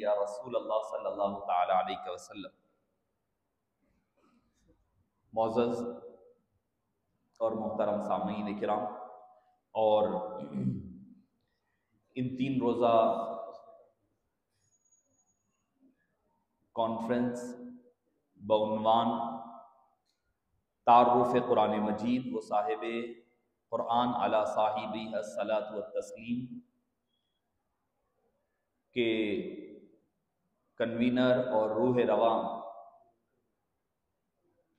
یا رسول اللہ صلی اللہ تعالی علیہ وسلم۔ معزز اور محترم سامعین کرام، اور ان 3 روزہ کانفرنس بعنوان تعارف قرآن مجید و صاحب قرآن علی صاحبہ الصلاۃ والتسلیم کے کنوینر اور روح رواں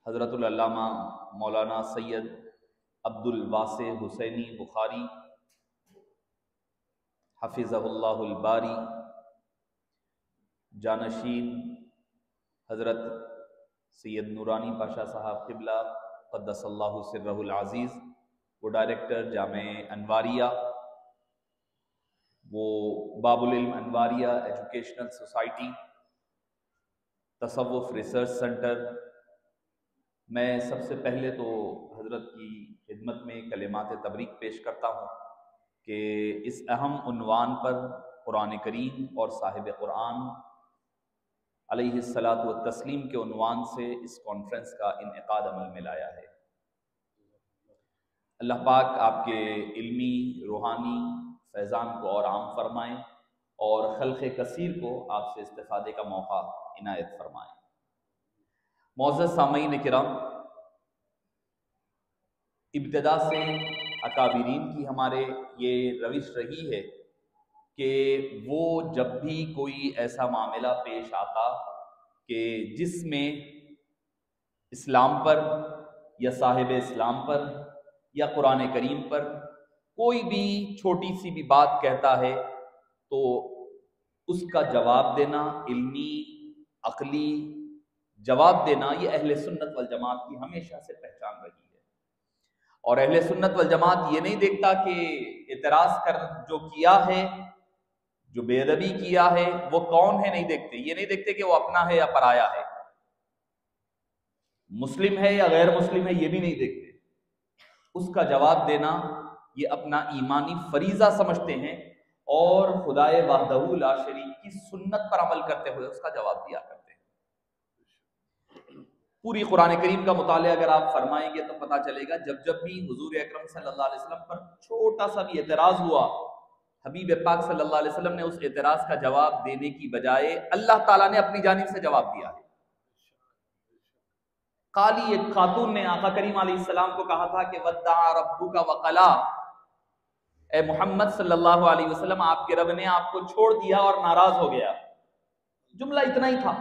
حضرت العلامہ مولانا سید عبد الواسع حسینی بخاری حفظہ اللہ الباری، جانشین حضرت سید نورانی پاشا صاحب قبلہ قدس اللہ سرہ العزیز، وہ ڈائریکٹر جامع انواریہ، وہ باب العلم انواریہ ایجوکیشنل سوسائٹی، تصوف ریسرچ سینٹر۔ میں سب سے پہلے تو حضرت کی خدمت میں کلمات تبریک پیش کرتا ہوں کہ اس اہم عنوان پر قرآن کریم اور صاحب قرآن علیہ الصلاۃ والتسلیم کے عنوان سے اس کانفرنس کا انعقاد عمل میں لایا ہے۔ اللہ پاک آپ کے علمی روحانی فیضان کو اور عام فرمائیں اور خلق کثیر کو آپ سے استفادے کا موقع عنایت فرمائیں۔ معزز سامعین کرام، ابتدا سے اکابرین کی ہمارے یہ روش رہی ہے کہ وہ جب بھی کوئی ایسا معاملہ پیش آتا کہ جس میں اسلام پر یا صاحب اسلام پر یا قرآن کریم پر کوئی بھی چھوٹی سی بھی بات کہتا ہے تو اس کا جواب دینا، علمی عقلی جواب دینا، یہ اہل سنت والجماعت کی ہمیشہ سے پہچان رہی ہے۔ اور اہل سنت والجماعت یہ نہیں دیکھتا کہ اعتراض کر جو کیا ہے، جو بے ادبی کیا ہے، وہ کون ہے، نہیں دیکھتے۔ یہ نہیں دیکھتے کہ وہ اپنا ہے یا پرایا ہے، مسلم ہے یا غیر مسلم ہے، یہ بھی نہیں دیکھتے۔ اس کا جواب دینا یہ اپنا ایمانی فریضہ سمجھتے ہیں، اور خدائے وحدہ لا شریک کی سنت پر عمل کرتے ہوئے اس کا جواب دیا کرتے ہیں۔ پوری قرآن کریم کا مطالعہ اگر آپ فرمائیں گے تو پتہ چلے گا، جب جب بھی حضور اکرم صلی اللہ علیہ وسلم پر چھوٹا سا بھی اعتراض ہوا، حبیب پاک صلی اللہ علیہ وسلم نے اس اعتراض کا جواب دینے کی بجائے اللہ تعالیٰ نے اپنی جانب سے جواب دیا ہے۔ قالی ایک خاتون نے آقا کریم علیہ السلام کو کہا تھا کہ ودعا ربک وقلا، اے محمد صلی اللہ علیہ وسلم، آپ کے رب نے آپ کو چھوڑ دیا اور ناراض ہو گیا۔ جملہ اتنا ہی تھا۔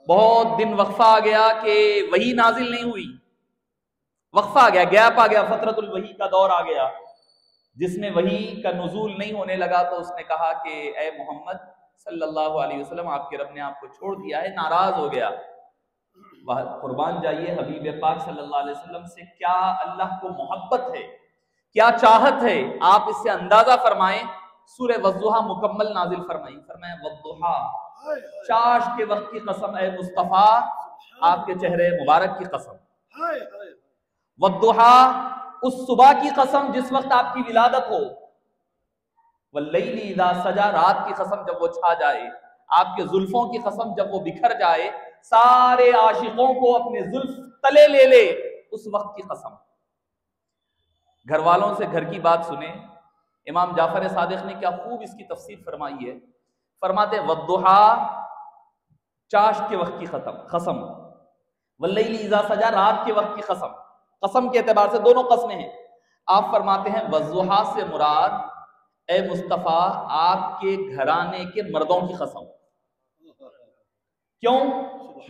بہت دن وقفہ آ گیا کہ وحی نازل نہیں ہوئی، وقفہ آ گیا، گیپ آ گیا، فترۃ الوحی کا دور آ گیا، جس میں وحی کا نزول نہیں ہونے لگا۔ تو اس نے کہا کہ اے محمد صلی اللہ علیہ وسلم، آپ کے رب نے آپ کو چھوڑ دیا ہے، ناراض ہو گیا۔ قربان جائیے حبیب پاک صلی اللہ علیہ وسلم سے کیا اللہ کو محبت ہے، کیا چاہت ہے، آپ اس سے اندازہ فرمائیں۔ سورہ والضحیٰ مکمل نازل فرمائیں، فرمائیں والضحیٰ، چاش کے وقت کی قسم اے مصطفیٰ، آپ کے چہرے مبارک کی قسم، والضحیٰ، اس صبح کی قسم جس وقت آپ کی ولادت ہو، واللیل اذا سجا، رات کی قسم جب وہ چھا جائے، آپ کے زلفوں کی قسم جب وہ بکھر جائے، سارے عاشقوں کو اپنے زلف تلے لے لے، اس وقت کی قسم۔ گھر والوں سے گھر کی بات سنیں، امام جعفر صادق نے کیا خوب اس کی تفسیر فرمائی ہے۔ فرماتے ہیں والضحیٰ، چاش کے وقت کی قسم، واللیل اذا سجا، رات کے وقت کی قسم۔ قسم کے اعتبار سے دونوں قسمیں ہیں۔ آپ فرماتے ہیں والضحیٰ سے مراد اے مصطفیٰ آپ کے گھرانے کے مردوں کی قسم۔ کیوں؟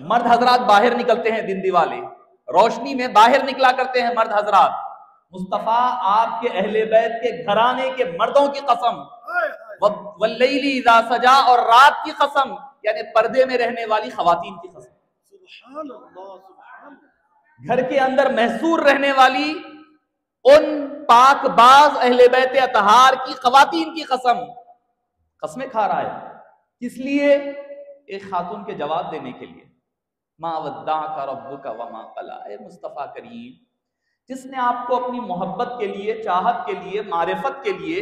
مرد حضرات باہر نکلتے ہیں دن دیوالے، روشنی میں باہر نکلا کرتے ہیں مرد حضرات۔ مصطفیٰ آپ کے اہل بیت کے گھرانے کے مردوں کی قسم، واللیل اذا سجا، اور رات کی قسم یعنی پردے میں رہنے والی خواتین کی قسم۔ سبحان اللہ، سبحان اللہ۔ گھر کے اندر محصور رہنے والی ان پاک باز اہل بیت اطہار کی خواتین کی قسم۔ قسمیں کھا رہا ہے، کس لیے؟ ایک خاتون کے جواب دینے کے لیے۔ ما ودعک ربک وما قلی، اے مصطفیٰ کریم، جس نے آپ کو اپنی محبت کے لیے، چاہت کے لیے، معرفت کے لیے،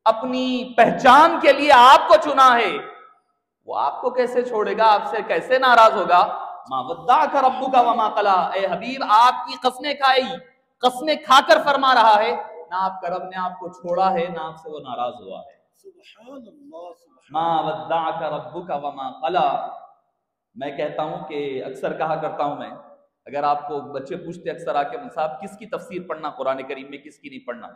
اپنی پہچان کے لیے آپ کو چنا ہے، وہ آپ کو کیسے چھوڑے گا، آپ سے کیسے ناراض ہوگا؟ ما ودعک ربک وما قلی، اے حبیب آپ کی قسمیں کھائی، قسمیں کھا کر فرما رہا ہے نہ آپ کا رب نے آپ کو چھوڑا ہے نہ آپ سے وہ ناراض ہوا ہے۔ سبحان اللہ، ما ودعک ربک وما قلی۔ میں کہتا ہوں کہ اکثر کہا کرتا ہوں، میں اگر آپ کو بچے پوچھتے اکثر آ کے صاحب کس کی تفسیر پڑھنا قرآن کریم میں، کس کی نہیں پڑھنا،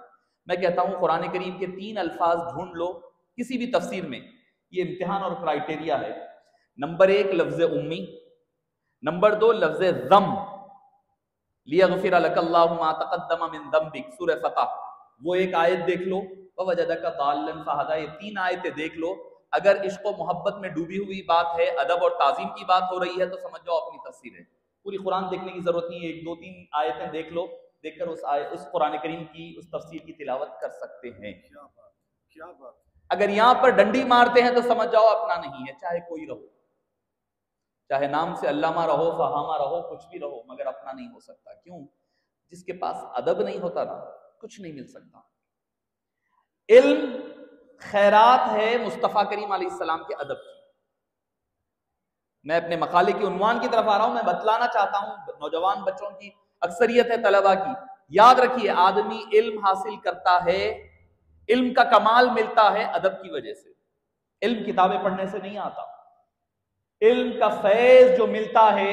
میں کہتا ہوں قرآن کریم کے 3 الفاظ ڈھونڈ لو کسی بھی تفسیر میں، یہ امتحان اور کرائٹیریا ہے۔ نمبر 1 لفظ امی، نمبر 2 لفظ ذم، لیغفر لک اللہ ما تقدم من ذنبک، سورہ فتح، وہ ایک آیت دیکھ لو، ووجدک ضالا فہدی، یہ 3 آیتیں دیکھ لو۔ اگر عشق و محبت میں ڈوبی ہوئی بات ہے، ادب اور تعظیم کی بات ہو رہی ہے تو سمجھ جاؤ اپنی تفسیر ہے، پوری قرآن دیکھنے کی ضرورت نہیں ہے، 1 2 3 آیتیں دیکھ لو، دیکھ کر اس قرآن کریم کی اس تفسیر کی تلاوت کر سکتے ہیں۔ کیا بات، کیا بات۔ اگر یہاں پر ڈنڈی مارتے ہیں تو سمجھ جاؤ اپنا نہیں ہے، چاہے کوئی رہو، چاہے نام سے علامہ رہو، فہامہ رہو، کچھ بھی رہو، مگر اپنا نہیں ہو سکتا۔ کیوں؟ جس کے پاس ادب نہیں ہوتا نا، کچھ نہیں مل سکتا۔ علم خیرات ہے مصطفیٰ کریم علیہ السلام کے ادب کی۔ میں اپنے مقالے کی عنوان کی طرف آ رہا ہوں، میں بتلانا چاہتا ہوں نوجوان بچوں کی اکثریت ہے طلباء کی، یاد رکھیے آدمی علم حاصل کرتا ہے، علم کا کمال ملتا ہے ادب کی وجہ سے، علم کتابیں پڑھنے سے نہیں آتا، علم کا فیض جو ملتا ہے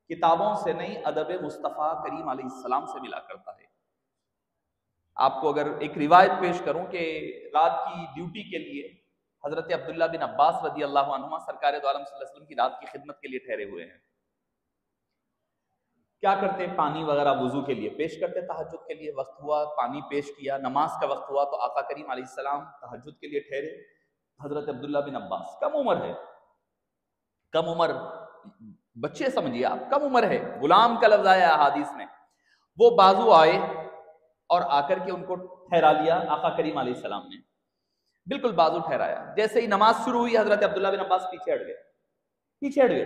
کتابوں سے نہیں، ادب مصطفیٰ کریم علیہ السلام سے ملا کرتا ہے۔ آپ کو اگر ایک روایت پیش کروں کہ رات کی ڈیوٹی کے لیے حضرت عبداللہ بن عباس رضی اللہ عنہما سرکار دو عالم صلی اللہ علیہ وسلم کی رات کی خدمت کے لیے ٹھہرے ہوئے ہیں، کیا کرتے؟ پانی وغیرہ وضو کے لیے پیش کرتے، تہجد کے لیے وقت ہوا، پانی پیش کیا، نماز کا وقت ہوا تو آقا کریم علیہ السلام تہجد کے لیے ٹھہرے۔ حضرت عبداللہ بن عباس کم عمر ہے، کم عمر بچے سمجھیے آپ، کم عمر ہے، غلام کا لفظ آیا احادیث میں، وہ بازو آئے اور آ کر کے ان کو ٹھہرا لیا آقا کریم علیہ السلام نے، بالکل بازو ٹھہرایا۔ جیسے ہی نماز شروع ہوئی حضرت عبداللہ بن عباس پیچھے ہٹ گئے،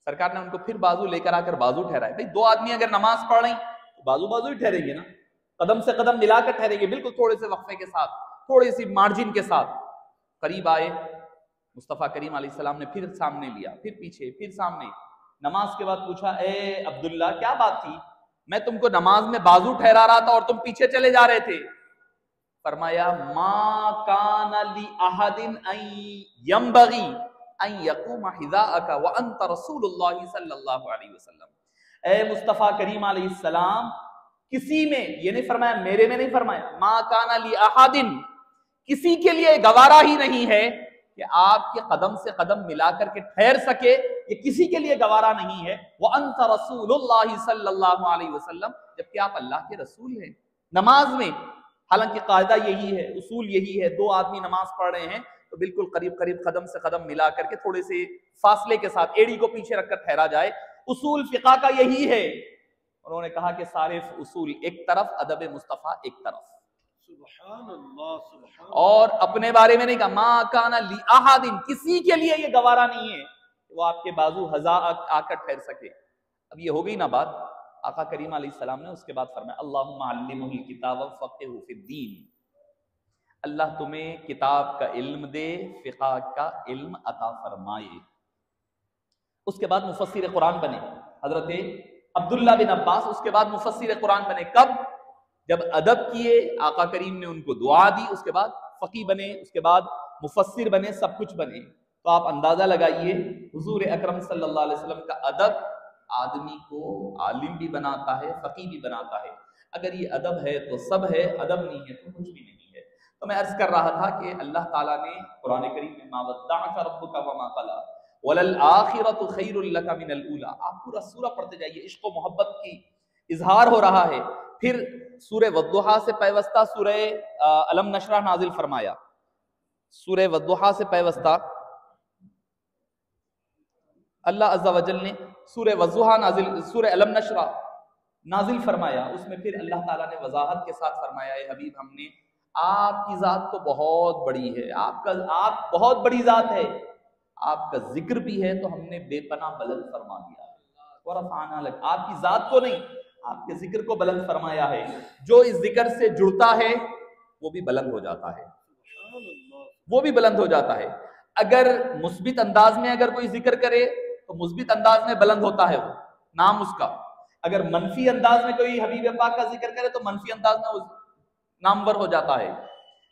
سرکار نے ان کو پھر بازو لے کر آ کر بازو ٹھہرائے۔ بھائی 2 آدمی اگر نماز پڑھ رہے ہیں تو بازو ہی ٹھہریں گے نا، قدم سے قدم ملا کر ٹھہریں گے، بالکل تھوڑے سے وقفے کے ساتھ، تھوڑی سی مارجن کے ساتھ۔ قریب آئے مصطفیٰ کریم علیہ السلام نے پھر سامنے لیا، پھر پیچھے، پھر سامنے۔ نماز کے بعد پوچھا، اے عبداللہ کیا بات تھی؟ میں تم کو نماز میں بازو ٹھہرا رہا تھا اور تم پیچھے چلے جا رہے تھے۔ فرمایا ما کان لأحد ان ينبغي ان يقوم حذاءك وانت رسول اللہ صلی اللہ علیہ وسلم۔ اے مصطفیٰ کریم علیہ السلام، کسی میں، یہ نہیں فرمایا میرے میں، نہیں فرمایا ما کان لأحد، کسی کے لیے گوارا ہی نہیں ہے کہ آپ کے قدم سے قدم ملا کر کے ٹھہر سکے، یہ کسی کے لیے گوارا نہیں ہے۔ وَأَنْتَ رَسُولُ اللَّهِ صلی اللہ علیہ وسلم، جبکہ آپ اللہ کے رسول ہیں۔ نماز میں حالانکہ قاعدہ یہی ہے، اصول یہی ہے، 2 آدمی نماز پڑھ رہے ہیں تو بالکل قریب قریب قدم سے قدم ملا کر کے تھوڑے سے فاصلے کے ساتھ ایڑی کو پیچھے رکھ کر ٹھہرا جائے، اصول فقہ کا یہی ہے۔ انہوں نے کہا کہ سارے اصول ایک طرف، ادب مصطفیٰ ایک طرف۔ سبحان اللہ، سبحان اللہ۔ اور اپنے بارے میں نہیں کہا ما کان لأحد، کسی کے لیے یہ گوارا نہیں ہے کہ وہ آپ کے بازو ہزا آ کر ٹھہر سکے۔ اب یہ ہو گئی نا بات، آقا کریم علیہ السلام نے اس کے بعد فرمایا اللہم علمہ الکتاب وفقہہ فی الدین، اللہ تمہیں کتاب کا علم دے، فقہ کا علم عطا فرمائے۔ اس کے بعد مفسر قرآن بنے حضرت عبداللہ بن عباس، اس کے بعد مفسر قرآن بنے۔ کب؟ جب ادب کیے، آقا کریم نے ان کو دعا دی، اس کے بعد فقی بنے، اس کے بعد مفسر بنے، سب کچھ بنے۔ تو آپ اندازہ لگائیے حضور اکرم صلی اللہ علیہ وسلم کا ادب آدمی کو عالم بھی بناتا ہے، فقی بھی بناتا ہے۔ اگر یہ ادب ہے تو سب ہے، ادب نہیں ہے تو کچھ بھی نہیں ہے۔ تو میں عرض کر رہا تھا کہ اللہ تعالیٰ نے قرآن کریم میں ما ودعک ربک وما قلی وللآخرۃ خیر لک من الاولی، آپ پورا سورہ پڑھتے جائیے، عشق و محبت کی اظہار ہو رہا ہے۔ پھر سورہ والضحیٰ سے پیوستہ سورہ الم نشرح نازل فرمایا، سورہ والضحیٰ سے پیوستہ اللہ عز و جل نے سورہ والضحیٰ نازل، سورہ الم نشرح نازل فرمایا۔ اس میں پھر اللہ تعالیٰ نے وضاحت کے ساتھ فرمایا، اے حبیب ہم نے آپ کی ذات تو بہت بڑی ہے، آپ بہت بڑی ذات ہے، آپ کا ذکر بھی ہے تو ہم نے بے پناہ بلند فرما دیا ہے۔ ورفعنا لک، آپ کی ذات کو نہیں، آپ کے ذکر کو بلند فرمایا ہے۔ جو اس ذکر سے جڑتا ہے وہ بھی بلند ہو جاتا ہے، وہ بھی بلند ہو جاتا ہے۔ اگر مثبت انداز میں اگر کوئی ذکر کرے تو مثبت انداز میں بلند ہوتا ہے وہ نام اس کا، اگر منفی انداز میں کوئی حبیب پاک کا ذکر کرے تو منفی انداز میں وہ نامور ہو جاتا ہے۔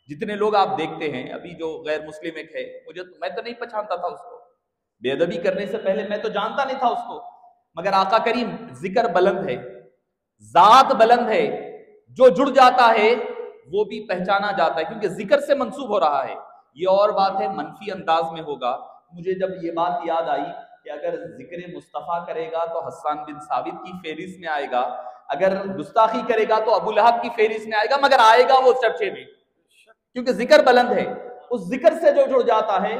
جتنے لوگ آپ دیکھتے ہیں، ابھی جو غیر مسلم ایک ہے، میں تو نہیں پہچانتا تھا اس کو، بے ادبی کرنے سے پہلے میں تو جانتا نہیں تھا اس کو، مگر آقا کریم ذکر بلند ہے، ذات بلند ہے، جو جڑ جاتا ہے وہ بھی پہچانا جاتا ہے کیونکہ ذکر سے منسوب ہو رہا ہے۔ یہ اور بات ہے منفی انداز میں ہوگا۔ مجھے جب یہ بات یاد آئی کہ اگر ذکر مصطفیٰ کرے گا تو حسان بن ثابت کی فہرست میں آئے گا، اگر گستاخی کرے گا تو ابو لہب کی فہرست میں آئے گا، مگر آئے گا وہ چرچے میں کیونکہ ذکر بلند ہے۔ اس ذکر سے جو جڑ جاتا ہے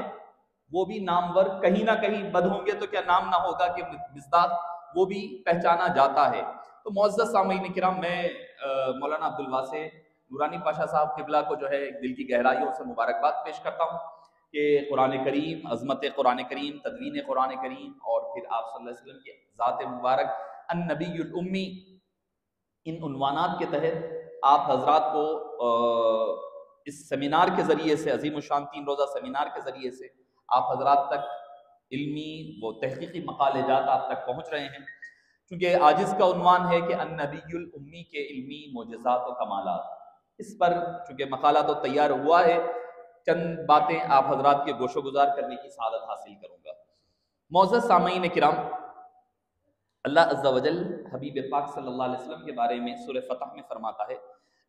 وہ بھی نامور، کہیں نہ کہیں بد ہوں گے تو کیا نام نہ ہوگا کہ مصداق، وہ بھی پہچانا جاتا ہے۔ تو معزز سامعین کرام، میں مولانا عبدالواسع نورانی پاشا صاحب قبلہ کو جو ہے دل کی گہرائیوں سے مبارکباد پیش کرتا ہوں کہ قرآن کریم، عظمت قرآن کریم، تدوین قرآن کریم اور پھر آپ صلی اللہ علیہ وسلم کی ذات مبارک النبی الامی، ان عنوانات کے تحت آپ حضرات کو اس سیمینار کے ذریعے سے، عظیم الشان 3 روزہ سیمینار کے ذریعے سے آپ حضرات تک علمی وہ تحقیقی مقالے جات آپ تک پہنچ رہے ہیں، کیونکہ آجز کا عنوان ہے کہ النبی الامی کے علمی معجزات و کمالات۔ اس پر چونکہ مقالہ تو تیار ہوا ہے، چند باتیں آپ حضرات کے گوش و گزار کرنے کی سعادت حاصل کروں گا۔ معزز سامعین کرام، اللہ عز و جل حبیب پاک صلی اللہ علیہ وسلم کے بارے میں سورہ فتح میں فرماتا ہے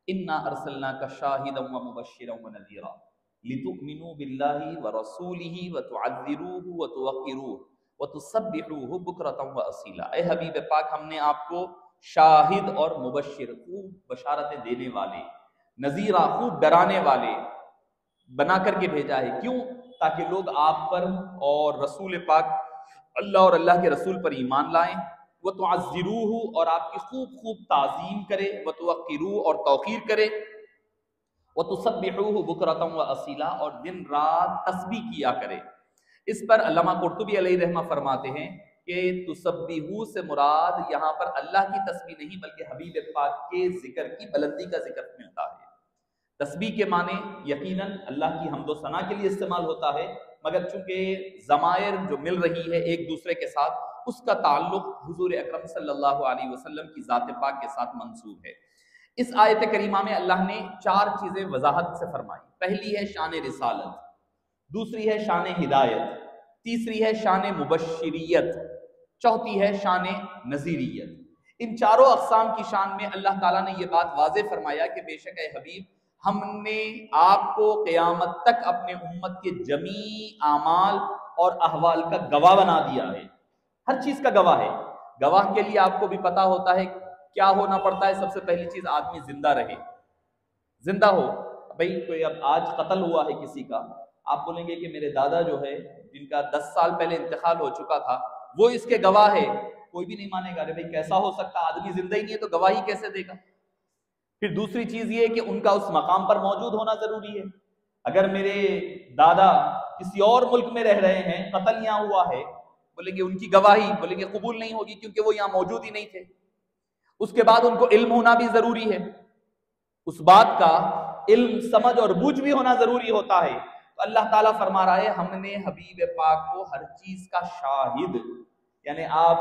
اِنَّا أَرْسَلْنَاكَ شَاهِدًا وَمُبَشِّرًا وَنَذِيرًا لِتُؤْمِنُوا بِاللَّهِ وَرَسُولِهِ وَتُعَذِّرُوهُ وَتُوَقِّرُوهُ وَتُسَبِّحُوهُ بُكْرَةً وَأَصِيلًا۔ اے حبیب پاک، ہم نے آپ کو شاہد اور مبشر، خوب بشارتیں دینے والے، نذیرہ، خوب ڈرانے والے بنا کر کے بھیجا ہے۔ کیوں؟ تاکہ لوگ آپ پر اور رسول پاک اللہ اور اللہ کے رسول پر ایمان لائیں، وَتُعَذِّرُوهُ اور آپ کی خوب خوب تعظیم کرے، وَتُوَقِّرُوهُ اور توقیر کرے، وَتُسَبِّحُوهُ بُكْرَةً وَأَصِيلًا اور دن رات تسبیح کیا کرے۔ اس پر علامہ قرطبی علیہ رحمہ فرماتے ہیں کہ تسبیحو سے مراد یہاں پر اللہ کی تسبیح نہیں بلکہ حبیب پاک کے ذکر کی بلندی کا ذکر ملتا ہے۔ تسبیح کے معنی یقیناً اللہ کی حمد و ثنا کے لیے استعمال ہوتا ہے، مگر چونکہ ضمائر جو مل رہی ہے ایک دوسرے کے ساتھ، اس کا تعلق حضور اکرم صلی اللہ علیہ وسلم کی ذات پاک کے ساتھ منسوب ہے۔ اس آیت کریمہ میں اللہ نے 4 چیزیں وضاحت سے فرمائی۔ پہلی ہے شان رسالت، دوسری ہے شان ہدایت، تیسری ہے شان مبشریت، چوتھی ہے شان نذیریت۔ ان چاروں اقسام کی شان میں اللہ تعالیٰ نے یہ بات واضح فرمایا کہ بے شک اے حبیب، ہم نے آپ کو قیامت تک اپنے امت کے جمیع اعمال اور احوال کا گواہ بنا دیا ہے، ہر چیز کا گواہ ہے۔ گواہ کے لیے آپ کو بھی پتا ہوتا ہے کیا ہونا پڑتا ہے، سب سے پہلی چیز آدمی زندہ رہے، زندہ ہو۔ بھئی کوئی اب آج قتل ہوا ہے کسی کا، آپ بولیں گے کہ میرے دادا جو ہے جن کا 10 سال پہلے انتقال ہو چکا تھا وہ اس کے گواہ ہے، کوئی بھی نہیں مانے گا، ارے بھائی کیسا ہو سکتا، آدمی زندہ ہی نہیں ہے تو گواہی کیسے دے گا۔ پھر دوسری چیز یہ کہ ان کا اس مقام پر موجود ہونا ضروری ہے۔ اگر میرے دادا کسی اور ملک میں رہ رہے ہیں، قتل یہاں ہوا ہے، بولیں گے ان کی گواہی بولیں گے قبول نہیں ہوگی کیونکہ وہ یہاں موجود ہی نہیں تھے۔ اس کے بعد ان کو علم ہونا بھی ضروری ہے، اس بات کا علم، سمجھ اور بوجھ بھی ہونا ضروری ہوتا ہے۔ تو اللہ تعالیٰ فرما رہا ہے ہم نے حبیب پاک کو ہر چیز کا شاہد، یعنی آپ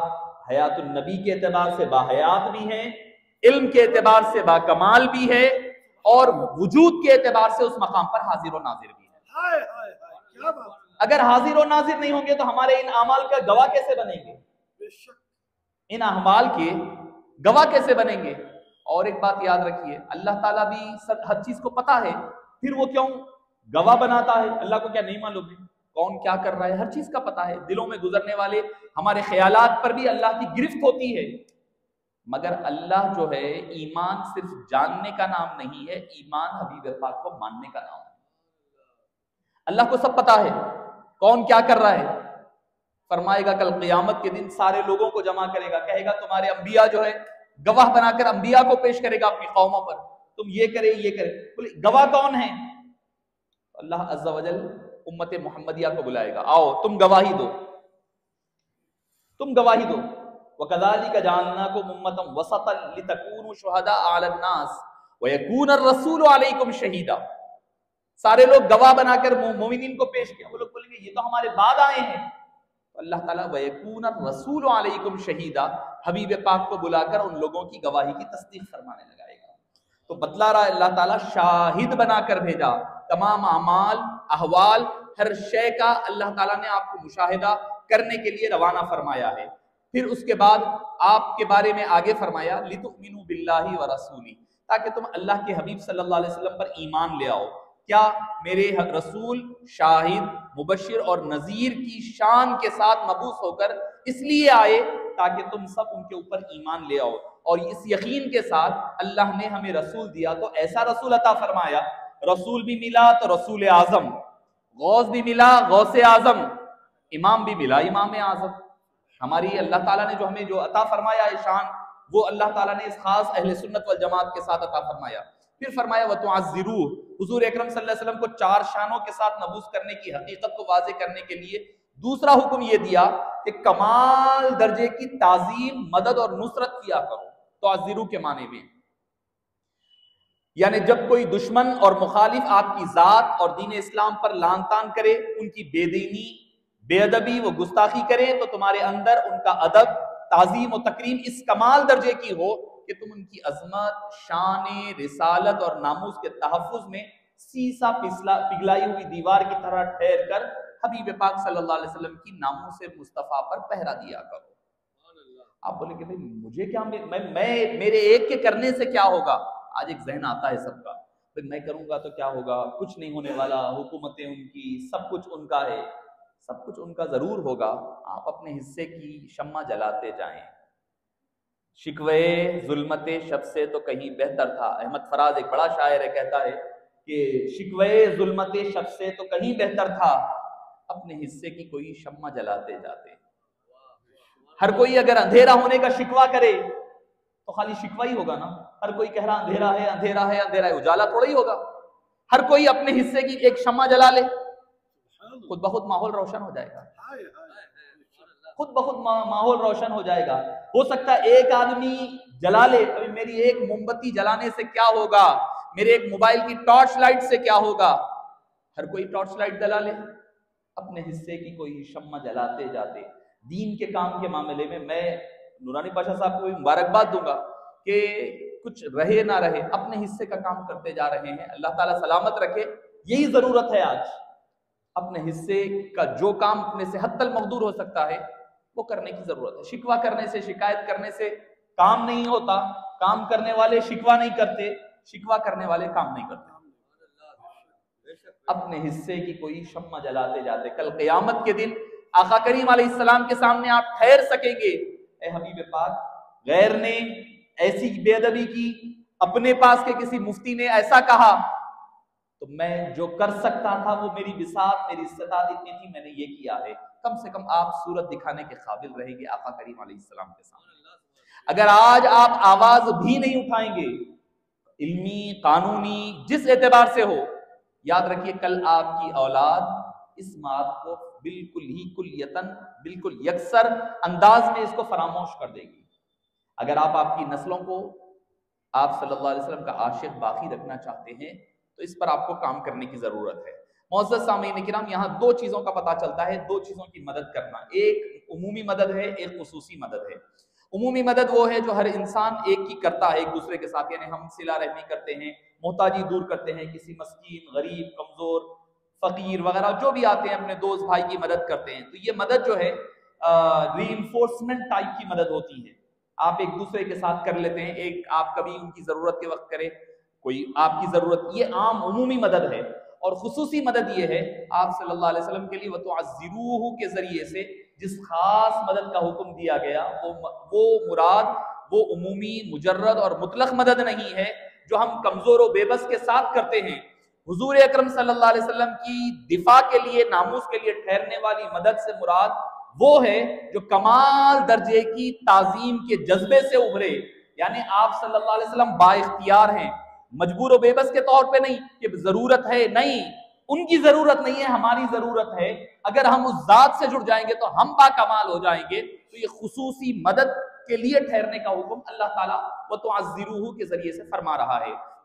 حیات النبی کے اعتبار سے باحیات بھی ہیں، علم کے اعتبار سے با کمال بھی ہے، اور وجود کے اعتبار سے اس مقام پر حاضر و ناظر بھی ہے۔ اگر حاضر و ناظر نہیں ہوں گے تو ہمارے ان اعمال کا گواہ کیسے بنیں گے؟ ان اعمال کے گواہ کیسے بنیں گے؟ اور ایک بات یاد رکھیے، اللہ تعالیٰ بھی ہر چیز کو پتا ہے، پھر وہ کیوں گواہ بناتا ہے؟ اللہ کو کیا نہیں معلوم ہے کون کیا کر رہا ہے؟ ہر چیز کا پتا ہے، دلوں میں گزرنے والے ہمارے خیالات پر بھی اللہ کی گرفت ہوتی ہے۔ مگر اللہ جو ہے، ایمان صرف جاننے کا نام نہیں ہے، ایمان حبیب پاک کو ماننے کا نام ہے۔ اللہ کو سب پتا ہے کون کیا کر رہا ہے۔ فرمائے گا کل قیامت کے دن سارے لوگوں کو جمع کرے گا، کہے گا تمہارے انبیاء جو ہے گواہ بنا کر انبیاء کو پیش کرے گا اپنی قوموں پر، تم یہ کرے یہ کرے۔ بولے گواہ کون ہیں؟ اللہ عز و جل امت محمدیہ کو بلائے گا، آؤ تم گواہی دو، تم گواہی دو۔ وَكَذَلِكَ جَعَلْنَاكُمْ أُمَّةً وَسَطًا لِتَكُونُوا شُهَدَاءَ عَلَى النَّاسِ وَيَكُونَ الرَّسُولُ عَلَيْكُمْ شَهِيدًا۔ سارے لوگ گواہ بنا کر مومنین کو پیش کیا، وہ لوگ بولیں گے یہ تو ہمارے بعد آئے ہیں، تو اللہ تعالیٰ وَيَكُونَ الرَّسُولُ عَلَيْكُمْ شَهِيدًا، حبیب پاک کو بلا کر ان لوگوں کی گواہی کی تصدیق فرمانے لگائے گا۔ تو بتلا رہا ہے اللہ تعالیٰ شاہد بنا کر بھیجا، تمام اعمال احوال ہر شے کا اللہ تعالیٰ نے آپ کو مشاہدہ کرنے کے لیے روانہ فرمایا ہے۔ پھر اس کے بعد آپ کے بارے میں آگے فرمایا لِتُؤْمِنُوا بِاللَّهِ وَرَسُولِهِ، تاکہ تم اللہ کے حبیب صلی اللہ علیہ وسلم پر ایمان لے آؤ۔ کیا میرے رسول شاہد مبشر اور نذیر کی شان کے ساتھ مبعوث ہو کر اس لیے آئے تاکہ تم سب ان کے اوپر ایمان لے آؤ، اور اس یقین کے ساتھ اللہ نے ہمیں رسول دیا تو ایسا رسول عطا فرمایا، رسول بھی ملا تو رسول اعظم، غوث بھی ملا غوث اعظم، امام بھی ملا امام اعظم۔ ہماری اللہ تعالیٰ نے جو ہمیں جو عطا فرمایا ہے شان، وہ اللہ تعالیٰ نے اس خاص اہل سنت والجماعت کے ساتھ عطا فرمایا۔ پھر فرمایا وَتُعَزِّرُوهُ، حضور اکرم صلی اللہ علیہ وسلم کو 4 شانوں کے ساتھ مبعوث کرنے کی حقیقت کو واضح کرنے کے لیے دوسرا حکم یہ دیا کہ کمال درجے کی تعظیم مدد اور نصرت کیا کرو۔ تعزیرو کے معنی میں یعنی جب کوئی دشمن اور مخالف آپ کی ذات اور دین اسلام پر لان تان کرے، ان کی بے دینی بے ادبی وہ گستاخی کرے، تو تمہارے اندر ان کا ادب تعظیم و تکریم اس کمال درجے کی ہو کہ تم ان کی عظمت شان رسالت اور ناموس کے تحفظ میں سیسا پگھلائی ہوئی دیوار کی طرح ٹھہر کر حبیب پاک صلی اللہ علیہ وسلم کی ناموس مصطفیٰ پر پہرا دیا کرو۔ آپ بولیں کہ بھئی مجھے کیا، میرے ایک کے کرنے سے کیا ہوگا؟ آج ایک ذہن آتا ہے سب کا، پھر میں کروں گا تو کیا ہوگا، کچھ نہیں ہونے والا، حکومتیں ان کی، سب کچھ ان کا ہے۔ سب کچھ ان کا ضرور ہوگا، آپ اپنے حصے کی شمع جلاتے جائیں۔ شکوے ظلمت شب سے تو کہیں بہتر تھا، احمد فراز ایک بڑا شاعر ہے، کہتا ہے کہ شکوے ظلمت شب سے تو کہیں بہتر تھا، اپنے حصے کی کوئی شمع جلاتے جاتے۔ ہر کوئی اگر اندھیرا ہونے کا شکوہ کرے تو خالی شکوہ ہی ہوگا نا، ہر کوئی کہہ رہا اندھیرا ہے اندھیرا ہے اندھیرا ہے، اجالا تھوڑا ہی ہوگا۔ ہر کوئی اپنے حصے کی ایک شمع جلا لے، خود بخود ماحول روشن ہو جائے گا، خود بخود ماحول روشن ہو جائے گا۔ ہو سکتا ہے ایک آدمی جلا لے، ابھی میری ایک موم بتی جلانے سے کیا ہوگا، میرے ایک موبائل کی ٹارچ لائٹ سے کیا ہوگا، ہر کوئی ٹارچ لائٹ جلا لے، اپنے حصے کی کوئی شمع جلاتے جاتے۔ دین کے کام کے معاملے میں میں نورانی پاشا صاحب کو مبارکباد دوں گا کہ کچھ رہے نہ رہے اپنے حصے کا کام کرتے جا رہے ہیں، اللہ تعالیٰ سلامت رکھے۔ یہی ضرورت ہے آج، اپنے حصے کا جو کام اپنے سے حتی المقدور ہو سکتا ہے وہ کرنے کی ضرورت ہے۔ شکوہ کرنے سے شکایت کرنے سے کام نہیں ہوتا، کام کرنے والے شکوہ نہیں کرتے، شکوہ کرنے والے کام نہیں کرتے۔ اپنے حصے کی کوئی شمع جلاتے جاتے، کل قیامت کے دن آقا کریم علیہ السلام کے سامنے آپ ٹھہر سکیں گے۔ اے حبیب پاک، غیر نے ایسی بے ادبی کی، اپنے پاس کے کسی مفتی نے ایسا کہا، تو میں جو کر سکتا تھا وہ میری بساط میری استطاعت اتنی تھی، میں نے یہ کیا ہے۔ کم سے کم آپ صورت دکھانے کے قابل رہیں گے آقا کریم علیہ السلام کے سامنے۔ اگر آج آپ آواز بھی نہیں اٹھائیں گے، علمی قانونی جس اعتبار سے ہو، یاد رکھیے کل آپ کی اولاد اس بات کو بالکل ہی کلیتاً بالکل یکسر انداز میں اس کو فراموش کر دے گی۔ اگر آپ کی نسلوں کو آپ صلی اللہ علیہ وسلم کا عاشق باقی رکھنا چاہتے ہیں تو اس پر آپ کو کام کرنے کی ضرورت ہے۔ معزز سامعین کرام، یہاں 2 چیزوں کا پتہ چلتا ہے، 2 چیزوں کی مدد کرنا، ایک عمومی مدد ہے، ایک خصوصی مدد ہے۔ عمومی مدد وہ ہے جو ہر انسان ایک کی کرتا ہے ایک دوسرے کے ساتھ، یعنی ہم صلہ رحمی کرتے ہیں، محتاجی دور کرتے ہیں، کسی مسکین غریب کمزور فقیر وغیرہ جو بھی آتے ہیں اپنے دوست بھائی کی مدد کرتے ہیں۔ تو یہ مدد جو ہے ری انفورسمنٹ ٹائپ کی مدد ہوتی ہے، آپ ایک دوسرے کے ساتھ کر لیتے ہیں، ایک آپ کبھی ان کی ضرورت کے وقت کرے، کوئی آپ کی ضرورت، یہ عام عمومی مدد ہے۔ اور خصوصی مدد یہ ہے آپ صلی اللہ علیہ وسلم کے لیے وَتُعَزِّرُوهُ کے ذریعے سے جس خاص مدد کا حکم دیا گیا وہ مراد وہ عمومی مجرد اور مطلق مدد نہیں ہے جو ہم کمزور و بے بس کے ساتھ کرتے ہیں۔ حضور اکرم صلی اللہ علیہ وسلم کی دفاع کے لیے، ناموس کے لیے ٹھہرنے والی مدد سے مراد وہ ہے جو کمال درجے کی تعظیم کے جذبے سے ابھرے، یعنی آپ صلی اللہ علیہ وسلم با اختیار ہیں، مجبور و بے بس کے طور پہ نہیں کہ ضرورت ہے، نہیں، ان کی ضرورت نہیں ہے، ہماری ضرورت ہے۔ اگر ہم اس ذات سے جڑ جائیں گے تو ہم با کمال ہو جائیں گے۔ تو یہ خصوصی مدد کے لیے ٹھہرنے کا حکم اللہ تعالیٰ وَتُعَزِّرُوهُ کے ذریعے سے فرما رہا ہے۔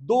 2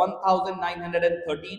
1913,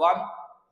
1,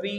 3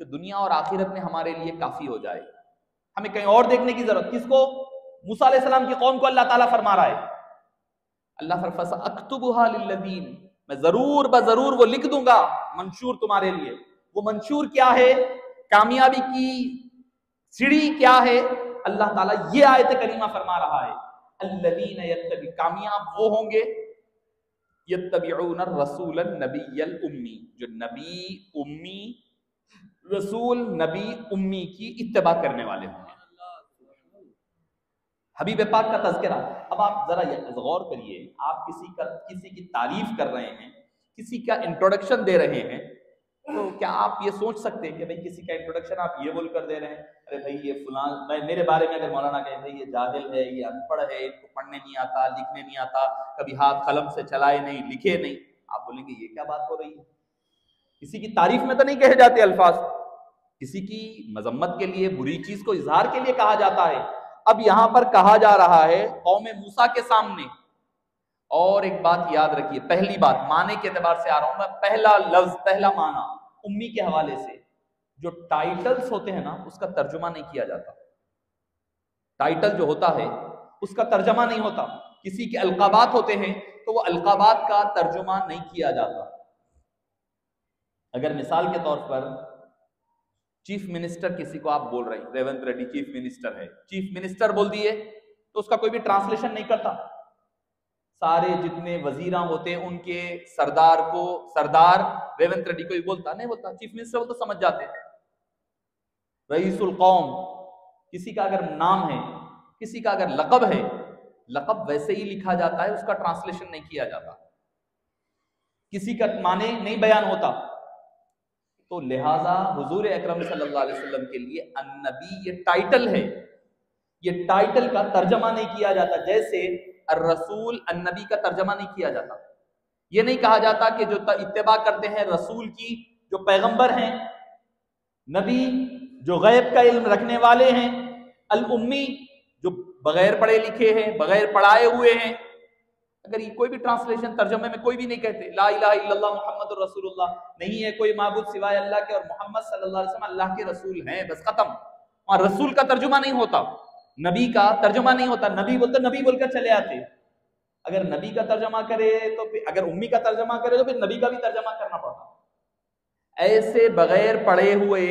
کہ دنیا اور آخرت میں ہمارے لیے کافی ہو جائے، ہمیں کہیں اور دیکھنے کی ضرورت۔ کس کو؟ موسیٰ علیہ السلام کی قوم کو اللہ تعالیٰ فرما رہا ہے، اللہ فَسَأَكْتُبُهَا لِلَّذِينَ، میں ضرور بضرور وہ لکھ دوں گا منشور تمہارے لیے۔ وہ منشور کیا ہے؟ کامیابی کی سیڑھی کیا ہے؟ اللہ تعالیٰ یہ آیت کریمہ فرما رہا ہے الذین یتبعون، کامیاب وہ ہوں گے یتبعون الرسول النبی الامی، جو نبی امی، رسول نبی امی کی اتباع کرنے والے ہوں گے۔ حبیب پاک کا تذکرہ، اب آپ ذرا غور کریے، آپ کسی کی تعریف کر رہے ہیں، کسی کا انٹروڈکشن دے رہے ہیں، تو کیا آپ یہ سوچ سکتے ہیں کہ بھئی کسی کا انٹروڈکشن آپ یہ بول کر دے رہے ہیں، ارے بھئی یہ فلان، میرے بارے میں اگر مولانا کہیں بھئی یہ جاہل ہے، یہ ان پڑھ ہے، ان کو پڑھنے نہیں آتا، لکھنے نہیں آتا، کبھی ہاتھ قلم سے چلائے نہیں، لکھے نہیں، آپ بولیں گے یہ کیا بات ہو رہی ہے؟ کسی کی تعریف میں تو نہیں کہے جاتے الفاظ، کسی کی مذمت کے لیے، بری چیز کو اظہار کے لیے کہا جاتا ہے۔ اب یہاں پر کہا جا رہا ہے قوم موسیٰ کے سامنے، اور ایک بات یاد رکھیے، پہلی بات معنی کے اعتبار سے آ رہا ہوں میں، پہلا لفظ، پہلا معنی امی کے حوالے سے، جو ٹائٹلز ہوتے ہیں نا اس کا ترجمہ نہیں کیا جاتا، ٹائٹل جو ہوتا ہے اس کا ترجمہ نہیں ہوتا، کسی کے القابات ہوتے ہیں تو وہ القابات کا ترجمہ نہیں کیا جاتا۔ اگر مثال کے طور پر چیف منسٹر کسی کو آپ بول رہے ہیں، ریونت ریڈی چیف منسٹر ہے، چیف منسٹر بول دیے تو اس کا کوئی بھی ٹرانسلیشن نہیں کرتا، سارے جتنے وزیراں ہوتے ہیں ان کے سردار کو سردار ریونت ریڈی کو ہی بولتا، نہیں بولتا، چیف منسٹر وہ تو سمجھ جاتے ہیں۔ رئیس القوم، کسی کا اگر نام ہے، کسی کا اگر لقب ہے، لقب ویسے ہی لکھا جاتا ہے، اس کا ٹرانسلیشن نہیں کیا جاتا، کسی کا معنی نہیں بیان ہوتا۔ تو لہٰذا حضور اکرم صلی اللہ علیہ وسلم کے لیے النبی یہ ٹائٹل ہے، یہ ٹائٹل کا ترجمہ نہیں کیا جاتا، جیسے الرسول النبی کا ترجمہ نہیں کیا جاتا۔ یہ نہیں کہا جاتا کہ جو اتباع کرتے ہیں رسول کی، جو پیغمبر ہیں، نبی جو غیب کا علم رکھنے والے ہیں، الامی جو بغیر پڑھے لکھے ہیں، بغیر پڑھائے ہوئے ہیں، اگر یہ کوئی بھی ٹرانسلیشن ترجمے میں کوئی بھی نہیں کہتے لا الہ الا اللہ محمد الرسول اللہ، نہیں ہے کوئی معبود سوائے اللہ کے اور محمد صلی اللہ علیہ وسلم اللہ کے رسول ہیں، بس ختم۔ اور رسول کا ترجمہ نہیں ہوتا، نبی کا ترجمہ نہیں ہوتا، نبی بولتے نبی بول کر چلے آتے، اگر نبی کا ترجمہ کرے تو پھر، اگر امی کا ترجمہ کرے تو پھر نبی کا بھی ترجمہ کرنا پڑتا۔ ایسے بغیر پڑھے ہوئے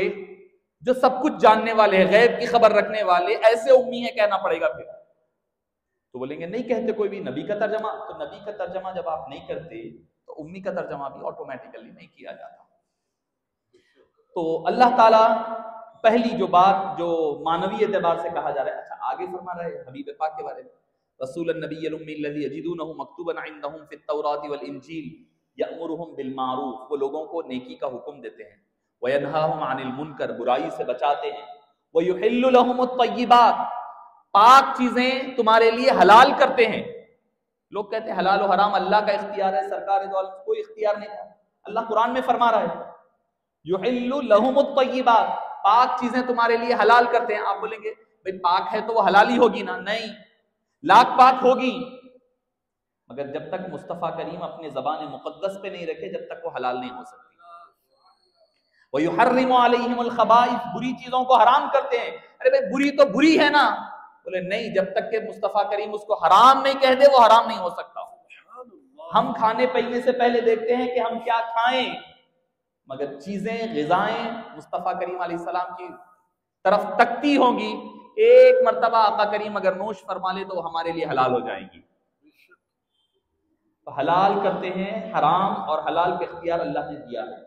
جو سب کچھ جاننے والے ہیں، غیب کی خبر رکھنے والے، ایسے امی ہے کہنا پڑے گا پھر، تو بولیں گے نہیں کہتے کوئی بھی نبی کا ترجمہ، تو نبی کا ترجمہ جب آپ نہیں کرتے تو امی کا ترجمہ بھی آٹومیٹیکلی نہیں کیا جاتا۔ تو اللہ تعالیٰ پہلی جو بات جو معنوی اعتبار سے کہا جا رہا ہے، اچھا آگے فرما رہے ہیں حبیب پاک کے بارے میں، رسول النبی الامی الذی یجدونہ مکتوبا عندہم فی التوراۃ والانجیل یأمرہم بالمعروف، وہ لوگوں کو نیکی کا حکم دیتے ہیں، وینہاہم عن المنکر، برائی سے بچاتے ہیں، ویحل لہم الطیبات، پاک چیزیں تمہارے لیے حلال کرتے ہیں۔ لوگ کہتے ہیں حلال و حرام اللہ کا اختیار ہے، سرکار دو عالم کوئی اختیار نہیں تھا، اللہ قرآن میں فرما رہا ہے یحل لہم الطیبات، پاک چیزیں تمہارے لیے حلال کرتے ہیں۔ آپ بولیں گے بھئی پاک ہے تو وہ حلال ہی ہوگی نا؟ نہیں، لاکھ پاک ہوگی، مگر جب تک مصطفیٰ کریم اپنے زبان مقدس پہ نہیں رکھے جب تک وہ حلال نہیں ہو سکتی۔ وَيُحَرِّمُ عَلَيْهِمُ الْخَبَائِثَ، بری چیزوں کو حرام کرتے ہیں۔ ارے بھئی بری تو بری ہے نا، بولے نہیں، جب تک کہ مصطفیٰ کریم اس کو حرام نہیں کہہ دے وہ حرام نہیں ہو سکتا۔ ہم کھانے پینے سے پہلے دیکھتے ہیں کہ ہم کیا کھائیں، مگر چیزیں، غذائیں مصطفیٰ کریم علیہ السلام کی طرف تکتی ہوں گی، ایک مرتبہ آقا کریم اگر نوش فرما لے تو وہ ہمارے لیے حلال ہو جائیں گی۔ تو حلال کرتے ہیں، حرام اور حلال کے اختیار اللہ نے دیا ہے۔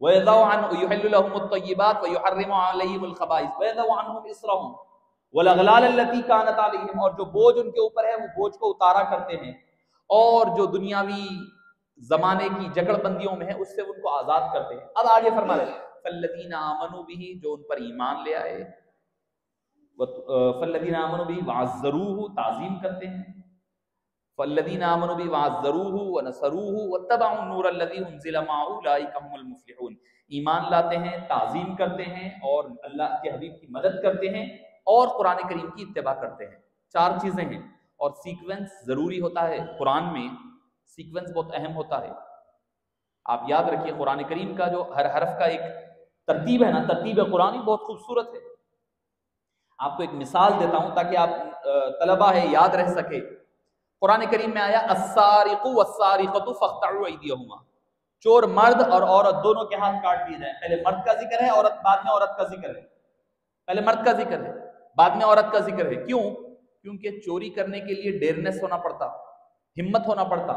وَيَضَعُ عَنْهُ يُحِلُّ لَهُمُ الطَّيِّبَاتِ وَيُحَرِّمُ عَلَيْهِمُ الْخَبَائِثَ وَيَضَعُ عَنْهُمْ إِصْرَهُمْ وَالْأَغْلَالَ الَّتِي كَانَتْ عَلَيْهِمْ، اور جو بوجھ ان کے اوپر ہے وہ بوجھ کو اتارا کرتے ہیں، اور جو دنیاوی زمانے کی جکڑ بندیوں میں ہے اس سے ان کو آزاد کرتے ہیں۔ اب آگے فرما رہے ہیں فَالَّذِينَ آمَنُوا بِهِ، جو ان پر ایمان لے آئے، فَالَّذِينَ آمَنُوا بِهِ وَعَزَّرُوهُ، تعظیم کرتے ہیں، فَالَّذِينَ آمَنُوا بِهِ وَعَزَّرُوهُ وَنَصَرُوهُ وَاتَّبَعُوا النُّورَ الَّذِي أُنزِلَ مَعَهُ أُولَٰئِكَ هُمُ الْمُفْلِحُونَ، ایمان لاتے ہیں، تعظیم کرتے ہیں اور اللہ کے حبیب کی مدد کرتے ہیں اور قرآن کریم کی اتباع کرتے ہیں۔ چار چیزیں ہیں، اور سیکوینس ضروری ہوتا ہے، قرآن میں سیکوینس بہت اہم ہوتا ہے۔ آپ یاد رکھیے قرآن کریم کا جو ہر حرف کا ایک ترتیب ہے نا، ترتیب قرآنی بہت خوبصورت ہے. آپ کو ایک مثال دیتا ہوں تاکہ آپ طلبہ ہے یاد رہ سکے. قرآن کریم میں آیا السارق والسارقۃ فاقطعوا ایدیہما، چور مرد اور عورت دونوں کے ہاتھ کاٹ دیے جائیں. پہلے مرد کا ذکر ہے، عورت بعد میں عورت کا ذکر ہے. پہلے مرد کا ذکر ہے، بعد میں عورت کا ذکر ہے. کیوں؟ کیونکہ چوری کرنے کے لیے ڈیرنس ہونا پڑتا، ہمت ہونا پڑتا.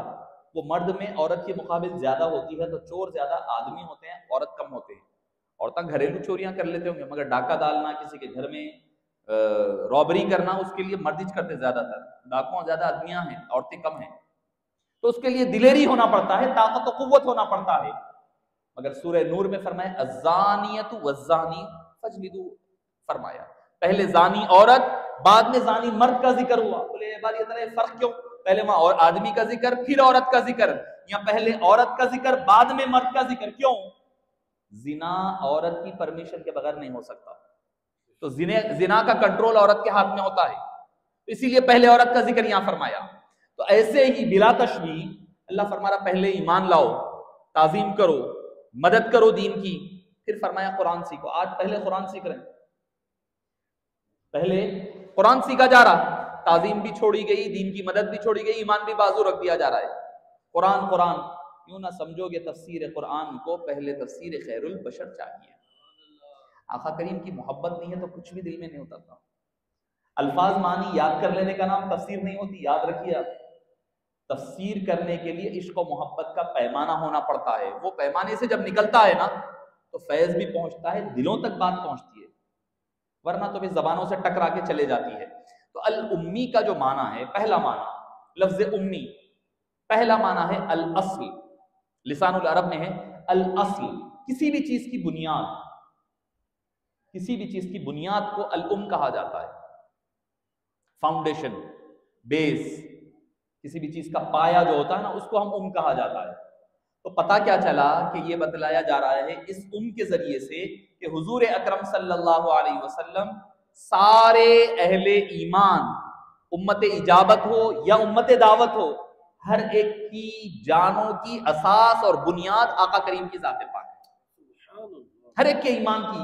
وہ مرد میں عورت کے مقابل زیادہ ہوتی ہے، تو چور زیادہ آدمی ہوتے ہیں، عورت کم ہوتے ہیں. عورتیں گھریلو چوریاں کر لیتے ہوں گے، مگر ڈاکہ ڈالنا، کسی کے گھر میں رابری کرنا، اس کے لیے مردج کرتے زیادہ تر. ڈاکوؤں زیادہ آدمیاں ہیں، عورتیں کم ہیں. تو اس کے لیے دلیری ہونا پڑتا ہے، طاقت و قوت ہونا پڑتا ہے. مگر سورہ نور میں فرمایا الزانیۃ والزانی فاجلدوا، فرمایا پہلے زانی عورت بعد میں زانی مرد کا ذکر ہوا. بولے بات یہ فرق کیوں؟ پہلے وہاں اور آدمی کا ذکر پھر عورت کا ذکر، یا پہلے عورت کا ذکر بعد میں مرد کا ذکر. کیوں؟ زنا عورت کی پرمیشن کے بغیر نہیں ہو سکتا، تو زنا کا کنٹرول عورت کے ہاتھ میں ہوتا ہے، اسی لیے پہلے عورت کا ذکر یہاں فرمایا. تو ایسے ہی بلا تشبیہ اللہ فرما رہا پہلے ایمان لاؤ، تعظیم کرو، مدد کرو دین کی، پھر فرمایا قرآن سیکھو. آج پہلے قرآن سیکھ رہے ہیں، پہلے قرآن سیکھا جا رہا، تعظیم بھی چھوڑی گئی، دین کی مدد بھی چھوڑی گئی، ایمان بھی بازو رکھ دیا جا رہا ہے. قرآن قرآن یوں نہ سمجھو گے تفسیر قرآن کو، پہلے تفسیر خیر البشر چاہیے. آقا کریم کی محبت نہیں ہے تو کچھ بھی دل میں نہیں ہوتا تھا. الفاظ معنی یاد کر لینے کا نام تفسیر نہیں ہوتی، یاد رکھیے آپ. تفسیر کرنے کے لیے عشق و محبت کا پیمانہ ہونا پڑتا ہے. وہ پیمانے سے جب نکلتا ہے نا تو فیض بھی پہنچتا ہے، دلوں تک بات پہنچتی ہے، ورنہ تو بھی زبانوں سے ٹکرا کے چلے جاتی ہے. تو الامی کا جو معنی ہے، پہلا معنی لفظ امی، پہلا معنی ہے الاصل. لسان العرب میں ہے الاصل، کسی بھی چیز کی بنیاد، کسی بھی چیز کی بنیاد کو الام کہا جاتا ہے. فاؤنڈیشن، بیس، کسی بھی چیز کا پایا جو ہوتا ہے نا اس کو ہم کہا جاتا ہے. تو پتہ کیا چلا کہ یہ بتلایا جا رہا ہے اس کے ذریعے سے کہ حضور اکرم صلی اللہ علیہ وسلم سارے اہل ایمان، امت اجابت ہو یا امت دعوت ہو، ہر ایک کی جانوں کی اساس اور بنیاد آقا کریم کی ذات پاک ہے. ہر ایک کے ایمان کی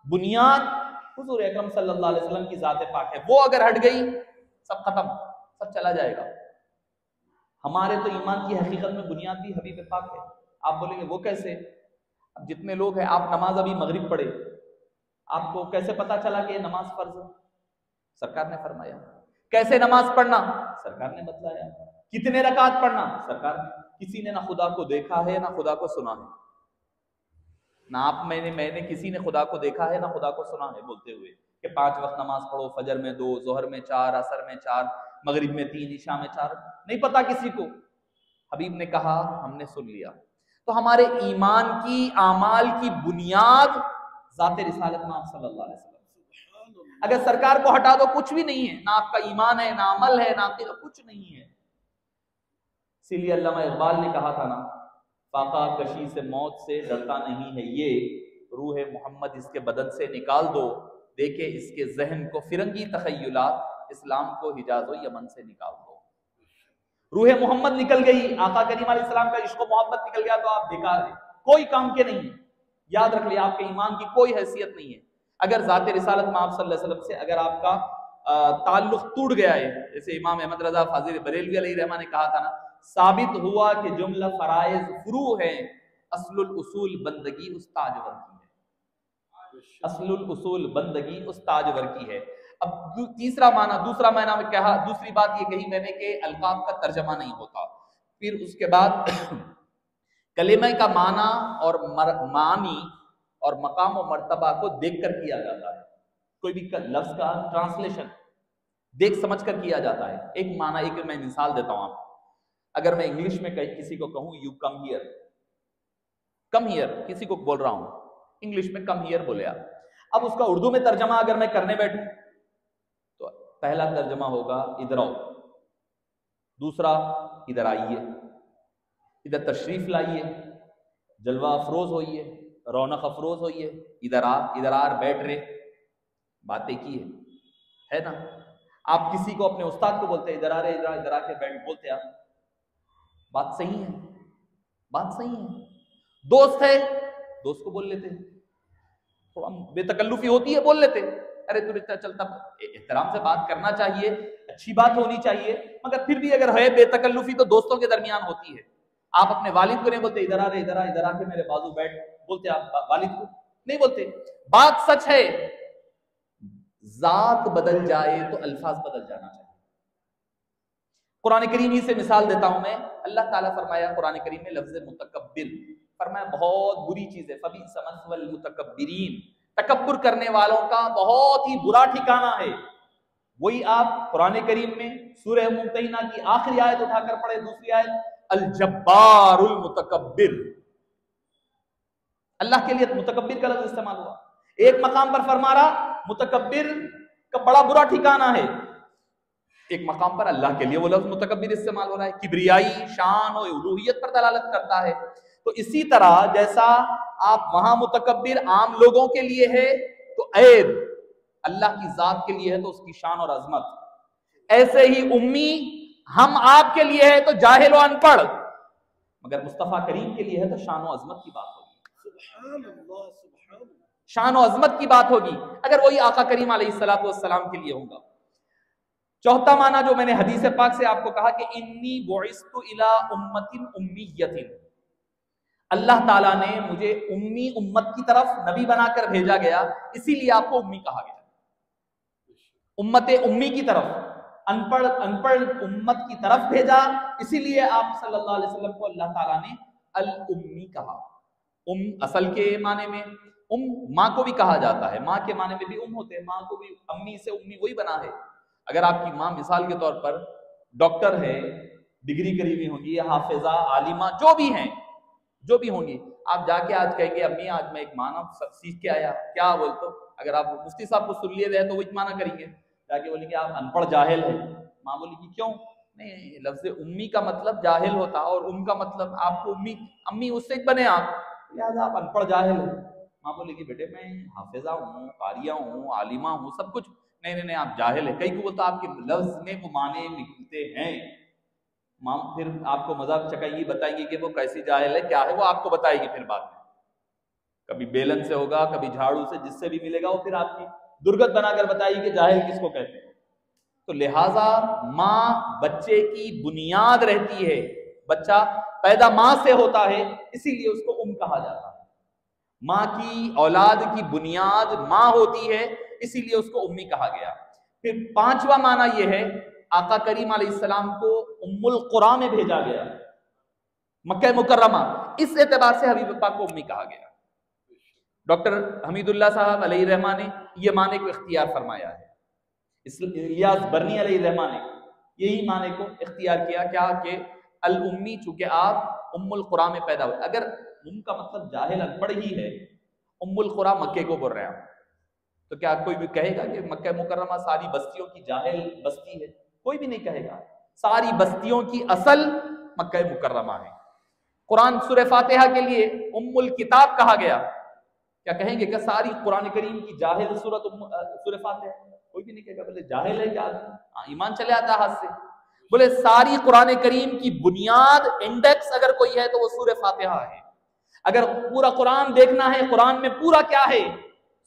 بنیاد حضور اکرم صلی اللہ علیہ وسلم کی ذات پاک ہے. وہ اگر ہٹ گئی سب ختم، سب چلا جائے گا. ہمارے تو ایمان کی حقیقت میں بنیاد بھی حبیب پاک ہے. آپ بولیں گے وہ کیسے؟ اب جتنے لوگ ہیں، آپ نماز ابھی مغرب پڑھے، آپ کو کیسے پتا چلا کہ یہ نماز فرض ہے؟ سرکار نے فرمایا. کیسے نماز پڑھنا؟ سرکار نے بتلایا. کتنے رکعت پڑھنا؟ سرکار نے. کسی نے نہ خدا کو دیکھا ہے نہ خدا کو سنا ہے، نہ آپ میں نے کسی نے خدا کو دیکھا ہے نہ خدا کو سنا ہے بولتے ہوئے کہ 5 وقت نماز پڑھو، فجر میں 2، ظہر میں 4، عصر میں 4، مغرب میں 3، عشاء میں 4. نہیں پتا کسی کو. حبیب نے کہا، ہم نے سن لیا. تو ہمارے ایمان کی اعمال کی بنیاد ذات رسالت میں آپ صلی اللہ علیہ وسلم. اگر سرکار کو ہٹا دو کچھ بھی نہیں ہے، نہ آپ کا ایمان ہے، نہ عمل ہے، نہ کچھ نہیں ہے. اسی لیے علامہ اقبال نے کہا تھا نا، فاقہ کشی سے موت سے ڈرتا نہیں ہے یہ، روح محمد اس کے بدن سے نکال دو، دیکھے اس کے ذہن کو فرنگی تخیلات، اسلام کو حجاز و یمن سے نکال دو. روح محمد نکل گئی، آقا کریم علیہ السلام کا عشق و محبت نکل گیا تو آپ بیکار ہیں، کوئی کام کے نہیں ہیں. یاد رکھ لیں آپ کے ایمان کی کوئی حیثیت نہیں ہے. اگر ذات رسالت میں آپ صلی اللہ علیہ وسلم سے اگر آپ کا تعلق ٹوٹ گیا ہے، جیسے امام احمد رضا فاضل بریلوی علیہ رحمہ نے کہا تھا نا، ثابت ہوا کہ جملہ فرائض فروع ہے، اصل الاصول بندگی اس تاجور کی ہے. اصل الاصول بندگی اس تاجور کی ہے. اب دوسرا معنی میں کہا، دوسری بات یہ کہی میں نے کہ القاب کا ترجمہ نہیں ہوتا. پھر اس کے بعد کلمہ کا معنی اور معنی اور مقام و مرتبہ کو دیکھ کر کیا جاتا ہے. کوئی بھی لفظ کا ٹرانسلیشن دیکھ سمجھ کر کیا جاتا ہے. ایک معنی، ایک میں مثال دیتا ہوں آپ. اگر میں انگلش میں کسی کو کہوں you come here, come here کسی کو بول رہا ہوں، انگلش میں کم ہیئر بولے آپ. اب اس کا اردو میں ترجمہ اگر میں کرنے بیٹھوں تو پہلا ترجمہ ہوگا ادھر آؤ، دوسرا ادھر آئیے، ادھر تشریف لائیے، جلوہ افروز ہوئیے، رونق افروز ہوئیے، ادھر آ بیٹھ رہے. باتیں کی ہے نا. آپ کسی کو اپنے استاد کو بولتے ہیں ادھر آ رہے، ادھر آ کے بیٹھ، بولتے آپ. بات صحیح ہے، بات صحیح ہے. دوست ہے، دوست کو بول لیتے ہیں. تھوڑا بے تکلفی ہوتی ہے، بول لیتے ارے تو اتنا چلتا، احترام سے بات کرنا چاہیے، اچھی بات ہونی چاہیے، مگر پھر بھی اگر ہے بے تکلفی تو دوستوں کے درمیان ہوتی ہے۔ آپ اپنے والد کو نہیں بولتے ادھر آ رہے، ادھر آ کے میرے بازو بیٹھ، بولتے آپ والد کو نہیں بولتے۔ بات سچ ہے، ذات بدل جائے تو الفاظ بدل جانا چاہیے۔ قرآن کریم ہی سے مثال دیتا ہوں میں، اللہ تعالیٰ فرمایا قرآن کریم میں لفظ متکبر، فرمایا بہت بری چیز ہے، فبئس مثوى المتکبرین، تکبر کرنے والوں کا بہت ہی برا ٹھکانہ ہے۔ وہی آپ قرآن کریم میں سورہ ممتحنہ کی آخری آیت اٹھا کر پڑھے، دوسری آیت الجبار المتکبر، اللہ کے لیے متکبر کا لفظ استعمال ہوا۔ ایک مقام پر فرما رہا متکبر کا بڑا برا ٹھکانہ ہے، ایک مقام پر اللہ کے لیے وہ لفظ متکبر استعمال ہو رہا ہے، کبریائی، شان اور الوہیت پر دلالت کرتا ہے۔ تو اسی طرح جیسا آپ وہاں متکبر عام لوگوں کے لیے ہے تو عیب اللہ کی ذات کے لیے ہے تو اس کی شان اور عظمت، ایسے ہی امی ہم آپ کے لیے ہے تو جاہل و ان پڑھ، مگر مصطفیٰ کریم کے لیے ہے تو شان و عظمت کی بات ہوگی، سبحان اللہ سبحان اللہ، شان و عظمت کی بات ہوگی اگر وہی آقا کریم علیہ السلام کے لیے ہوگا۔ چوتھا معنی جو میں نے حدیث پاک سے آپ کو کہا کہ انی بعثت الی امت امیۃ، اللہ تعالیٰ نے مجھے امی امت کی طرف نبی بنا کر بھیجا گیا، اسی لیے آپ کو امی کہا گیا، امت امی کی طرف، ان پڑھ امت کی طرف بھیجا، اسی لیے آپ صلی اللہ علیہ وسلم کو اللہ تعالیٰ نے الامی کہا۔ اصل کے معنی میں ماں کو بھی کہا جاتا ہے، ماں کے معنی میں بھی ہوتے ہیں، ماں کو بھی امی سے امی وہی بنا ہے۔ اگر آپ کی ماں مثال کے طور پر ڈاکٹر ہے، ڈگری کری ہوئی ہوگی، حافظہ، عالمہ، جو بھی ہوں گی، آپ جا کے آج کہیں گے امی آج میں ایک معنی سیکھ کے آیا، کیا بولتے؟ اگر آپ مفتی صاحب کو سن لیے ہوئے تو وہی معنی کریں گے، جا کے بولیں گے آپ ان پڑھ جاہل ہے۔ ماں بولے گی کیوں؟ نہیں، لفظ امی کا مطلب جاہل ہوتا اور کا مطلب آپ کو امی اس سے بنے آپ، لہٰذا آپ ان پڑھ جاہل ہیں۔ ماں بولے گی بیٹے میں حافظہ ہوں، قاریہ ہوں، عالمہ ہوں، سب کچھ، نہیں آپ جاہل ہیں۔ کئی کو بولتا آپ کے لفظ میں وہ معنی نکلتے ہیں، ماں پھر آپ کو مذاق چکائے گی، بتائے گی کہ وہ کیسی جاہل ہے، کیا ہے، وہ آپ کو بتائے گی پھر بعد میں، کبھی بیلن سے ہوگا، کبھی جھاڑو سے، جس سے بھی ملے گا وہ پھر آپ کی درگت بنا کر بتائے گی کہ جاہل کس کو کہتے ہیں۔ تو لہٰذا ماں بچے کی بنیاد رہتی ہے، بچہ پیدا ماں سے ہوتا ہے، اسی لیے اس کو کہا جاتا ہے۔ ماں کی اولاد کی بنیاد ماں ہوتی ہے، اسی لیے اس کو امی کہا گیا۔ پھر پانچواں معنی یہ ہے، آقا کریم علیہ السلام کو ام القرآن میں بھیجا گیا، مکہ مکرمہ، اس اعتبار سے حبیب پاک کو امی کہا گیا۔ ڈاکٹر حمید اللہ صاحب علیہ الرحمہ نے یہ معنی کو اختیار فرمایا ہے، الیاس برنی علیہ الرحمہ نے یہی معنی کو اختیار کیا، کیا کہ الامی، چونکہ آپ ام القرآن میں پیدا ہوئے، اگر ام کا مطلب جاہل ان پڑھ ہی ہے، ام القرآن مکے کو بول رہے ہیں، تو کیا کوئی بھی کہے گا کہ مکہ مکرمہ ساری بستیوں کی جاہل بستی ہے؟ کوئی بھی نہیں کہے گا، ساری بستیوں کی اصل مکہ مکرمہ ہے۔ قرآن سورہ فاتحہ کے لیے ام الکتاب کہا گیا، کیا کہیں گے کہ ساری قرآن کریم کی جاہل سورہ فاتحہ؟ کوئی بھی نہیں کہے گا، بولے جاہل ہے کیا، ایمان چلے آتا ہاتھ سے۔ بولے ساری قرآن کریم کی بنیاد، انڈیکس اگر کوئی ہے تو وہ سورہ فاتحہ ہے۔ اگر پورا قرآن دیکھنا ہے، قرآن میں پورا کیا ہے،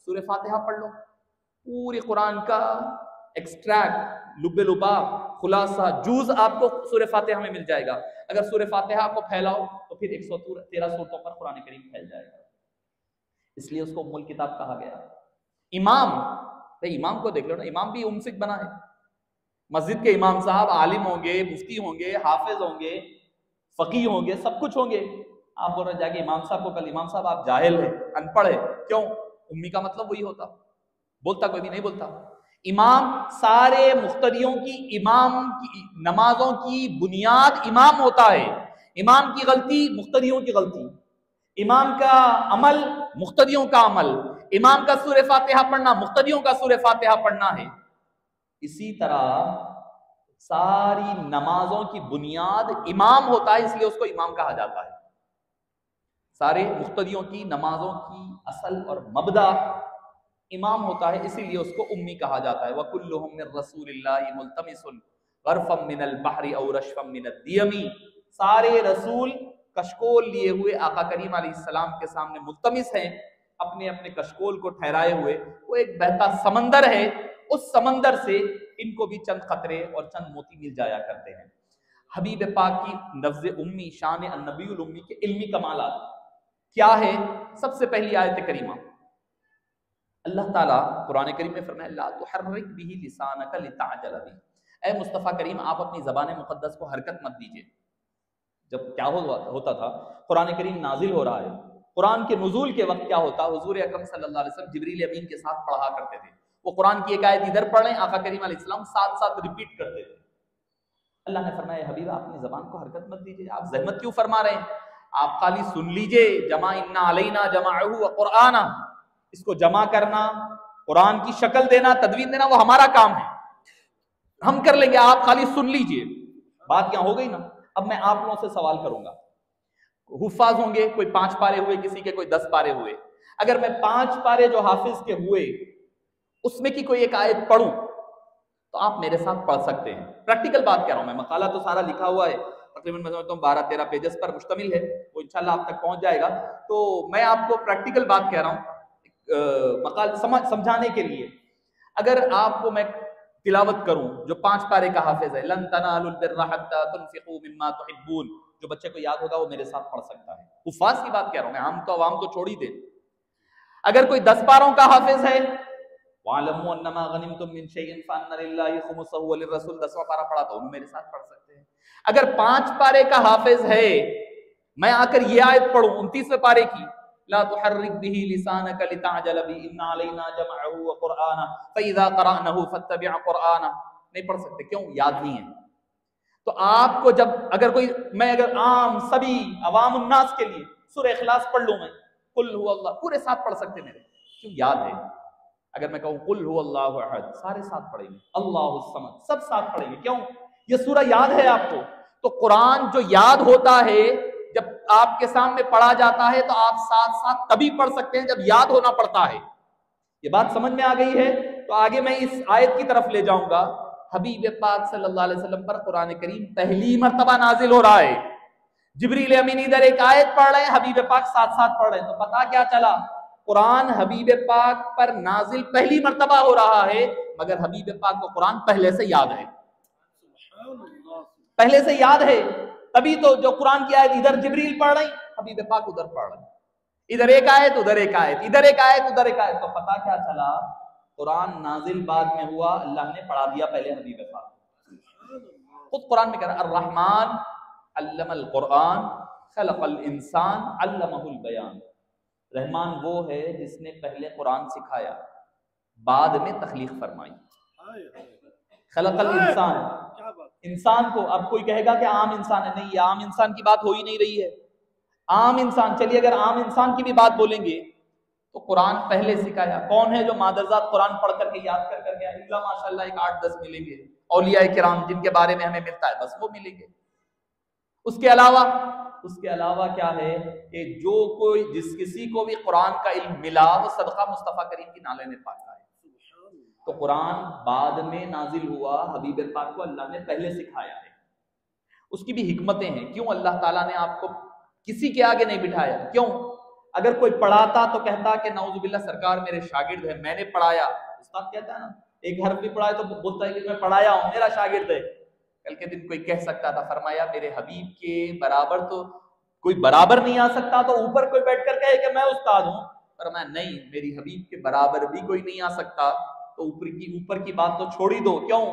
سورہ فاتحہ پڑھ لو، پوری قرآن کا ایکسٹریکٹ، لب لباب، خلاصہ، جوز آپ کو سورہ فاتحہ میں مل جائے گا۔ اگر سورہ فاتحہ کو پھیلاؤ تو پھر 113 صورتوں پر قرآن کریم پھیل جائے گا، اس لیے اس کو ام الکتاب کہا گیا۔ امام کو دیکھ لو نا، امام بھی ام سے بنا ہے، مسجد کے امام صاحب عالم ہوں گے، مفتی ہوں گے، حافظ ہوں گے، فقیہ ہوں گے، سب کچھ ہوں گے، آپ بول رہے جا کے امام صاحب کو کل امام صاحب آپ جاہل ہیں، ان پڑھ ہیں، کیوں؟ امی کا مطلب وہی ہوتا، بولتا کوئی بھی نہیں بولتا۔ امام سارے مقتدیوں کی، امام کی نمازوں کی بنیاد امام ہوتا ہے، امام کی غلطی مقتدیوں کی غلطی، امام کا عمل مقتدیوں کا عمل، امام کا سورہ فاتحہ پڑھنا مقتدیوں کا سورہ فاتحہ پڑھنا ہے۔ اسی طرح ساری نمازوں کی بنیاد امام ہوتا ہے، اس لیے اس کو امام کہا جاتا ہے۔ سارے مقتدیوں کی نمازوں کی اصل اور مبدا امام ہوتا ہے، اسی لیے اس کو امی کہا جاتا ہے۔ وَكُلُّهُم مِّن رَّسُولِ اللَّهِ مُلْتَمِسٌ غَرْفًا مِّنَ الْبَحْرِ أَوْ رَشْفًا مِّنَ الدِّيَمِ، سارے رسول کشکول لیے ہوئے آقا کریم علیہ السلام کے سامنے ملتمس ہیں اپنے اپنے کشکول کو ٹھہرائے ہوئے، وہ ایک بہتا سمندر ہے، اس سمندر سے ان کو بھی چند قطرے اور چند موتی مل جایا کرتے ہیں۔ حبیب پاک کی لفظ امی، شان النبی الامی کے علمی کمالات کیا ہے؟ سب سے پہلی آیت کریمہ اللہ تعالیٰ قرآن کریم میں فرمایا لا تحرک به لسانک لتعجل به، اے مصطفیٰ کریم آپ اپنی زبان مقدس کو حرکت مت دیجیے۔ جب کیا ہوتا تھا، قرآن کریم نازل ہو رہا ہے، قرآن کے نزول کے وقت کیا ہوتا، حضور اکرم صلی اللہ علیہ وسلم جبریل امین کے ساتھ پڑھا کرتے تھے، وہ قرآن کی ایک آیت ادھر پڑھ لیں، آقا کریم علیہ السلام ساتھ ساتھ ریپیٹ کرتے تھے۔ اللہ نے فرمایا حبیب آپ اپنی زبان کو حرکت مت دیجیے، آپ زحمت کیوں فرما رہے ہیں، آپ خالی سن لیجئے، جمع انا علینا جمعہ وقرآنا، اس کو جمع کرنا، قرآن کی شکل دینا، تدوین دینا، وہ ہمارا کام ہے، ہم کر لیں گے، آپ خالی سن لیجئے۔ بات کیا ہو گئی نا؟ اب میں آپ لوگوں سے سوال کروں گا، حفاظ ہوں گے، کوئی 5 پارے ہوئے، کسی کے کوئی 10 پارے ہوئے، اگر میں 5 پارے جو حافظ کے ہوئے اس میں کی کوئی ایک آیت پڑھوں تو آپ میرے ساتھ پڑھ سکتے ہیں۔ پریکٹیکل بات کہہ رہا ہوں میں، مقالہ تو سارا لکھا ہوا ہے، تقریباً میں سمجھتا ہوں 12-13 پیجز پر مشتمل ہے، وہ انشاءاللہ آپ تک پہنچ جائے گا، تو میں آپ کو پریکٹیکل بات کہہ رہا ہوں مقال سمجھانے کے لیے۔ اگر آپ کو میں تلاوت کروں جو 5 پارے کا حافظ ہے، لن تنالوا البر حتى تنفقوا مما تحبون، جو بچے کو یاد ہوگا وہ میرے ساتھ پڑھ سکتا ہے۔ حفاظ کی بات کہہ رہا ہوں میں، عام تو عوام تو چھوڑ ہی دیں۔ اگر کوئی 10 پاروں کا حافظ ہے، وَاعْلَمُوا أَنَّمَا غَنِمْتُم مِّن شَيْءٍ فَأَنَّ لِلَّهِ خُمُسَهُ وَلِلرَّسُولِ 10واں پارہ پڑھا تو انہوں میرے ساتھ پڑھ سکتے ہیں۔ اگر 5 پارے کا حافظ ہے، میں آ کر یہ آیت پڑھوں 29ویں پارے کی، لا تحرک به لسانك لتعجل به ان علينا جمعه وقرآنه فاذا قرأناه فاتبع قرآنه، نہیں پڑھ سکتے، کیوں؟ یاد نہیں ہے۔ تو آپ کو جب اگر کوئی، میں اگر عام سبھی عوام الناس کے لیے سورہ اخلاص پڑھ لوں، میں قل هو اللہ پورے ساتھ پڑھ سکتے میرے، کیوں؟ یاد ہے۔ اگر میں کہوں قل هو اللہ احد، سارے ساتھ پڑھیں گے، اللہ الصمد سب ساتھ پڑھیں گے، کیوں؟ یہ سورہ یاد ہے آپ کو۔ تو قرآن جو یاد ہوتا ہے، جب آپ کے سامنے پڑھا جاتا ہے تو آپ ساتھ ساتھ تبھی پڑھ سکتے ہیں جب یاد ہونا پڑتا ہے۔ یہ بات سمجھ میں آ گئی ہے؟ تو آگے میں اس آیت کی طرف لے جاؤں گا۔ حبیب پاک صلی اللہ علیہ وسلم پر قرآن کریم پہلی مرتبہ نازل ہو رہا ہے، جبریل امین ادھر ایک آیت پڑھ رہے ہیں، حبیب پاک ساتھ ساتھ پڑھ رہے ہیں، تو پتا کیا چلا؟ قرآن حبیب پاک پر نازل پہلی مرتبہ ہو رہا ہے، مگر حبیب پاک کو قرآن پہلے سے یاد ہے، پہلے سے یاد ہے۔ تبھی تو جو قرآن کی آیت ادھر جبریل پڑھ رہے ہیں، حبیب پاک ادھر پڑھ رہے ہیں، ادھر ایک آیت ادھر ایک آیت، ادھر ایک آیت ادھر ایک آیت، تو پتا کیا چلا؟ قرآن نازل بعد میں ہوا، اللہ نے پڑھا دیا پہلے حبیب پاک۔ خود قرآن میں کہہ رہا الرحمن علم القرآن خلق الانسان علمہ البیان، رحمان وہ ہے جس نے پہلے قرآن سکھایا، بعد میں تخلیق فرمائی۔ خلق الانسان، انسان کو، اب کوئی کہے گا کہ عام انسان ہے، نہیں، یہ عام انسان کی بات ہو ہی نہیں رہی ہے۔ عام انسان، چلیے اگر عام انسان کی بھی بات بولیں گے تو قرآن پہلے سکھایا۔ کون ہے جو مادرزاد قرآن پڑھ کر کے یاد کر گیا؟ اللہ ماشاءاللہ ایک 8-10 ملیں گے اولیاء کرام جن کے بارے میں ہمیں ملتا ہے، بس وہ ملیں گے۔ اس کے علاوہ کیا ہے کہ جو کوئی جس کسی کو بھی قرآن کا علم ملا وہ صدقہ مصطفیٰ کریم کی نالے میں پاک ہے۔ تو قرآن بعد میں نازل ہوا، حبیب پاک کو اللہ نے پہلے سکھایا ہے۔ اس کی بھی حکمتیں ہیں، کیوں اللہ تعالیٰ نے آپ کو کسی کے آگے نہیں بٹھایا؟ کیوں؟ اگر کوئی پڑھاتا تو کہتا کہ نعوذ باللہ سرکار میرے شاگرد ہے، میں نے پڑھایا۔ استاد کہتا ہے نا، ایک حرف بھی پڑھائے تو بولتا ہے کہ میں پڑھایا ہوں، میرا شاگرد ہے۔ کل کے دن کوئی کہہ سکتا تھا، فرمایا میرے حبیب کے برابر تو کوئی برابر نہیں آ سکتا، تو اوپر کوئی بیٹھ کر کہے کہ میں استاد ہوں، فرمایا نہیں، میری حبیب کے برابر بھی کوئی نہیں آ سکتا، تو اوپر کی بات تو چھوڑ ہی دو۔ کیوں؟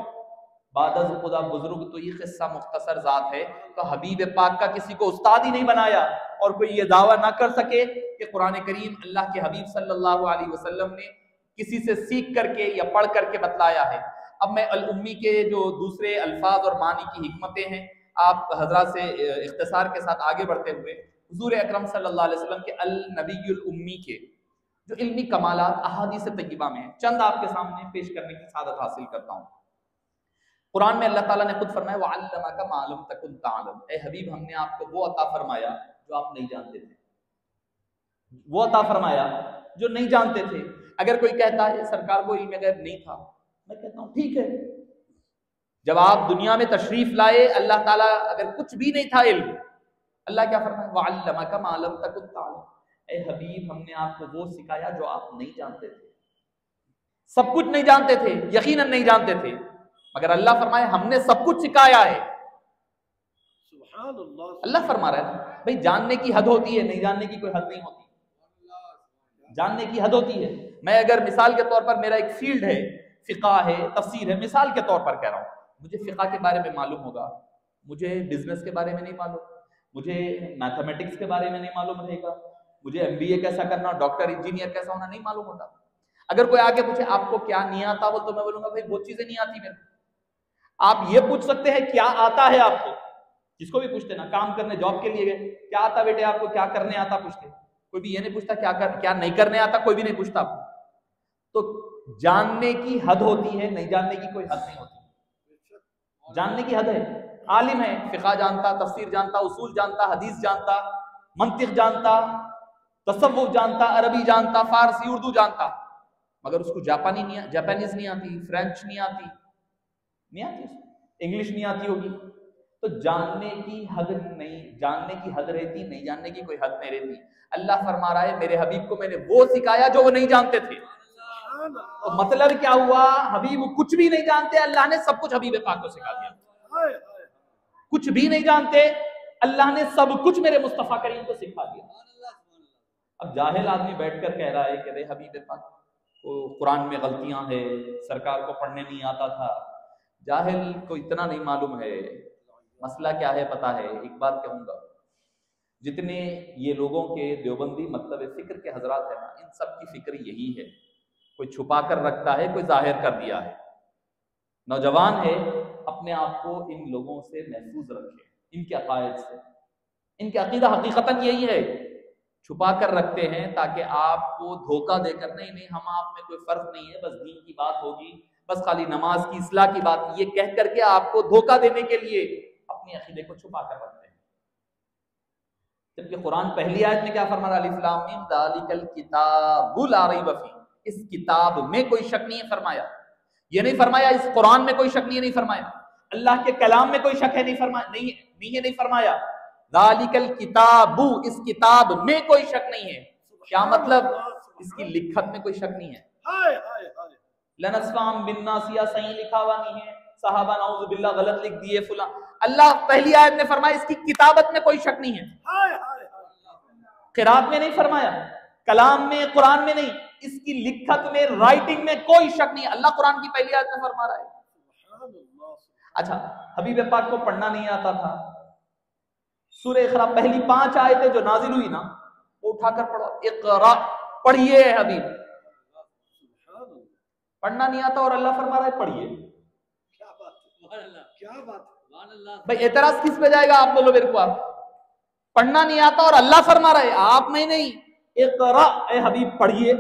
بعد از خدا بزرگ تو یہ قصہ مختصر ذات ہے، تو حبیب پاک کا کسی کو استاد ہی نہیں بنایا، اور کوئی یہ دعویٰ نہ کر سکے کہ قرآن کریم اللہ کے حبیب صلی اللہ علیہ وسلم نے کسی سے سیکھ کر کے یا پڑھ کر کے بتلایا ہے۔ اب میں الامی کے جو دوسرے الفاظ اور معنی کی حکمتیں ہیں آپ حضرات سے اختصار کے ساتھ آگے بڑھتے ہوئے، حضور اکرم صلی اللہ علیہ وسلم کے النبی الامی کے جو علمی کمالات احادیث طیبہ میں ہیں، چند آپ کے سامنے پیش کرنے کی سعادت حاصل کرتا ہوں۔ قرآن میں اللہ تعالیٰ نے خود فرمایا وَعَلَّمَكَ مَا لَمْ تَكُنْ تَعْلَمْ، اے حبیب ہم نے آپ کو وہ عطا فرمایا جو آپ نہیں جانتے تھے، وہ عطا فرمایا جو نہیں جانتے تھے۔ اگر کوئی کہتا ہے سرکار کو علم غیب نہیں تھا، میں کہتا ہوں ٹھیک ہے، جب آپ دنیا میں تشریف لائے اللہ تعالیٰ اگر کچھ بھی نہیں تھا علم، اللہ کیا فرمایا وَعَلَّمَكَ مَا لَمْ تَكُنْ تَعْلَمْ، اے حبیب ہم نے آپ کو وہ سکھایا جو آپ نہیں جانتے تھے. سب کچھ نہیں جانتے تھے، یقیناً نہیں جانتے تھے، مگر اللہ فرمائے ہم نے سب کچھ سکھایا ہے. سبحان اللہ. اللہ فرما رہا ہے نا بھائی جاننے کی حد ہوتی ہے، نہیں جاننے کی کوئی حد نہیں ہوتی. جاننے کی حد ہوتی ہے. میں اگر مثال کے طور پر میرا ایک فیلڈ ہے، فقہ ہے، تفسیر ہے، مثال کے طور پر کہہ رہا ہوں، مجھے فقہ کے بارے میں معلوم ہوگا، مجھے بزنس کے بارے میں نہیں معلوم، مجھے میتھمیٹکس کے بارے میں نہیں معلوم رہے گا، مجھے MBA کیسا کرنا، ڈاکٹر انجینئر کیسا ہونا نہیں معلوم ہوتا. اگر کوئی آگے پوچھے آپ کو کیا نہیں آتا بول تو میں بولوں گا بھائی وہ چیزیں نہیں آتی میرے. آپ یہ پوچھ سکتے ہیں کیا آتا ہے آپ کو، جس کو بھی پوچھتے نا کام کرنے جاب کے لیے گئے کیا آتا بیٹے آپ کو، کیا کرنے آتا پوچھتے، کوئی بھی یہ نہیں پوچھتا کیا نہیں کرنے آتا، کوئی بھی نہیں پوچھتا. تو جاننے کی حد ہوتی ہے، نہیں جاننے کی کوئی حد نہیں ہوتی. جاننے کی حد ہے. عالم ہے، فقہ جانتا، تفسیر جانتا، اصول جانتا، حدیث جانتا، منطق جانتا، تصوف جانتا، عربی جانتا، فارسی اردو جانتا، مگر اس کو جاپانیز نہیں آتی، فرینچ نہیں آتی، انگلش نہیں آتی ہوگی. تو جاننے کی حد نہیں، جاننے کی حد رہتی، نہیں جاننے کی کوئی حد نہیں رہتی. اللہ فرما رہا ہے میرے حبیب کو میں نے وہ سکھایا جو وہ نہیں جانتے تھے. تو مطلب کیا ہوا، حبیب کچھ بھی نہیں جانتے، اللہ نے سب کچھ حبیب پاک کو سکھا دیا. کچھ بھی نہیں جانتے، اللہ نے سب کچھ میرے مصطفیٰ کریم کو سکھا دیا. اب جاہل آدمی بیٹھ کر کہہ رہا ہے کہ رے حبیب پاک کو قرآن میں غلطیاں ہیں، سرکار کو پڑھنے نہیں آتا تھا. جاہل کو اتنا نہیں معلوم ہے مسئلہ کیا ہے پتا ہے. ایک بات کہوں گا، جتنے یہ لوگوں کے دیوبندی مکتب فکر کے حضرات ہیں نا، ان سب کی فکر یہی ہے، کوئی چھپا کر رکھتا ہے، کوئی ظاہر کر دیا ہے. نوجوان ہے اپنے آپ کو ان لوگوں سے محفوظ رکھے، ان کے عقائد سے. ان کے عقیدہ حقیقتاً یہی ہے، چھپا کر رکھتے ہیں تاکہ آپ کو دھوکہ دے کر نہیں ہم آپ میں کوئی فرق نہیں ہے، بس دین کی بات ہوگی، بس خالی نماز کی اصلاح کی بات، یہ کہہ کر کے آپ کو دھوکہ دینے کے لیے اپنے عقیدے کو چھپا کر رکھتے ہیں. جبکہ قرآن پہلی آیت میں کیا فرما رہا ہے، الف لام میم ذالک الکتاب لا ریب فیہ، اس کتاب میں کوئی شک نہیں ہے فرمایا. یہ نہیں فرمایا اس قرآن میں کوئی شک نہیں ہے، نہیں فرمایا اللہ کے کلام میں کوئی شک ہے نہیں فرمایا، نہیں فرمایا ذالک الکتاب، اس کتاب میں کوئی شک نہیں ہے. کیا مطلب، اس کی لکھت میں کوئی شک نہیں ہے. لنسفام بن ناسیہ صحیح لکھا ہوا نہیں ہے، صحابہ نعوذ باللہ غلط لکھ دیے فلاں. اللہ پہلی آیت میں فرمایا اس کی کتابت میں کوئی شک نہیں ہے، قرات میں نہیں فرمایا، کلام میں، قرآن میں نہیں، اس کی لکھت میں، رائٹنگ میں کوئی شک نہیں ہے. اللہ قرآن کی پہلی آیت میں فرما رہا ہے. اچھا حبیب پاک کو پڑھنا نہیں آتا تھا، سورہ اقرا پہلی 5 آیتیں جو نازل ہوئی نا وہ اٹھا کر پڑھو، اقرا پڑھیے حبیب. پڑھنا نہیں آتا اور اللہ فرما رہا ہے پڑھیے. کیا بات، بھائی اعتراض کس پہ جائے گا، آپ بولو میرے کو. آپ پڑھنا نہیں آتا اور اللہ فرما رہا ہے، آپ میں نہیں. اقرا اے حبیب پڑھیے،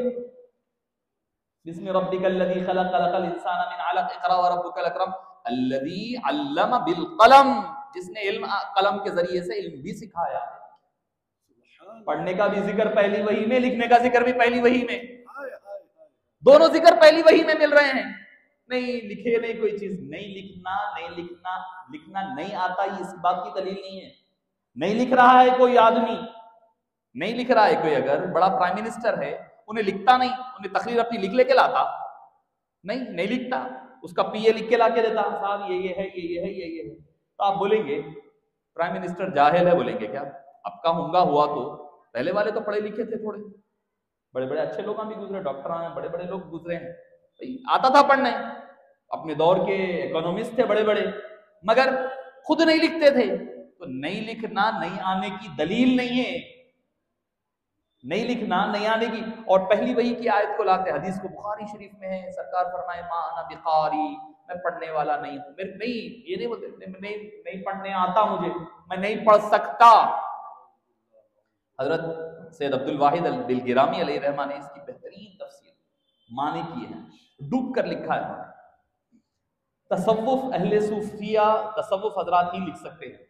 بسم ربک الذی خلق، خلق الانسان من علق، اقرا وربک الاکرم الذی علم بالقلم، جس نے علم قلم کے ذریعے سے علم بھی سکھایا. پڑھنے کا بھی ذکر پہلی وحی میں، لکھنے کا ذکر بھی پہلی وحی میں، دونوں ذکر پہلی وحی میں مل رہے ہیں. نہیں لکھے نہیں کوئی چیز، لکھنا نہیں آتا، یہ اس بات کی دلیل نہیں ہے. نہیں لکھ رہا ہے کوئی آدمی، نہیں لکھ رہا ہے کوئی، اگر بڑا پرائم منسٹر ہے انہیں لکھتا نہیں، انہیں تقریر اپنی لکھ لے کے لاتا نہیں لکھتا، اس کا پی اے لکھ کے لا کے دیتا، صاحب یہ ہے یہ ہے یہ ہے. تو آپ بولیں گے پرائم منسٹر جاہل ہے، بولیں گے کیا؟ اب کا ہونگا ہوا تو پہلے والے تو پڑھے لکھے تھے، تھوڑے بڑے بڑے اچھے لوگ بھی گزرے، ڈاکٹر ہیں، بڑے بڑے لوگ گزرے ہیں، آتا تھا پڑھنے، اپنے دور کے اکانومسٹ تھے بڑے بڑے، مگر خود نہیں لکھتے تھے. تو نہیں لکھنا نہیں آنے کی دلیل نہیں ہے، نہیں لکھنا نہیں آنے کی. اور پہلی وحی کی آیت کو لاتے، حدیث کو بخاری شریف میں ہے، سرکار فرمائے ما انا بقاری، میں پڑھنے والا نہیں ہوں. نہیں یہ نہیں بولتے نہیں پڑھنے آتا مجھے، میں نہیں پڑھ سکتا. حضرت سید عبد الواحد الدلگرامی علیہ رحمہ نے اس کی بہترین تفسیر معنی کی ہے، ڈوب کر لکھا ہے. تصوف اہل صوفیہ، تصوف حضرات ہی لکھ سکتے ہیں.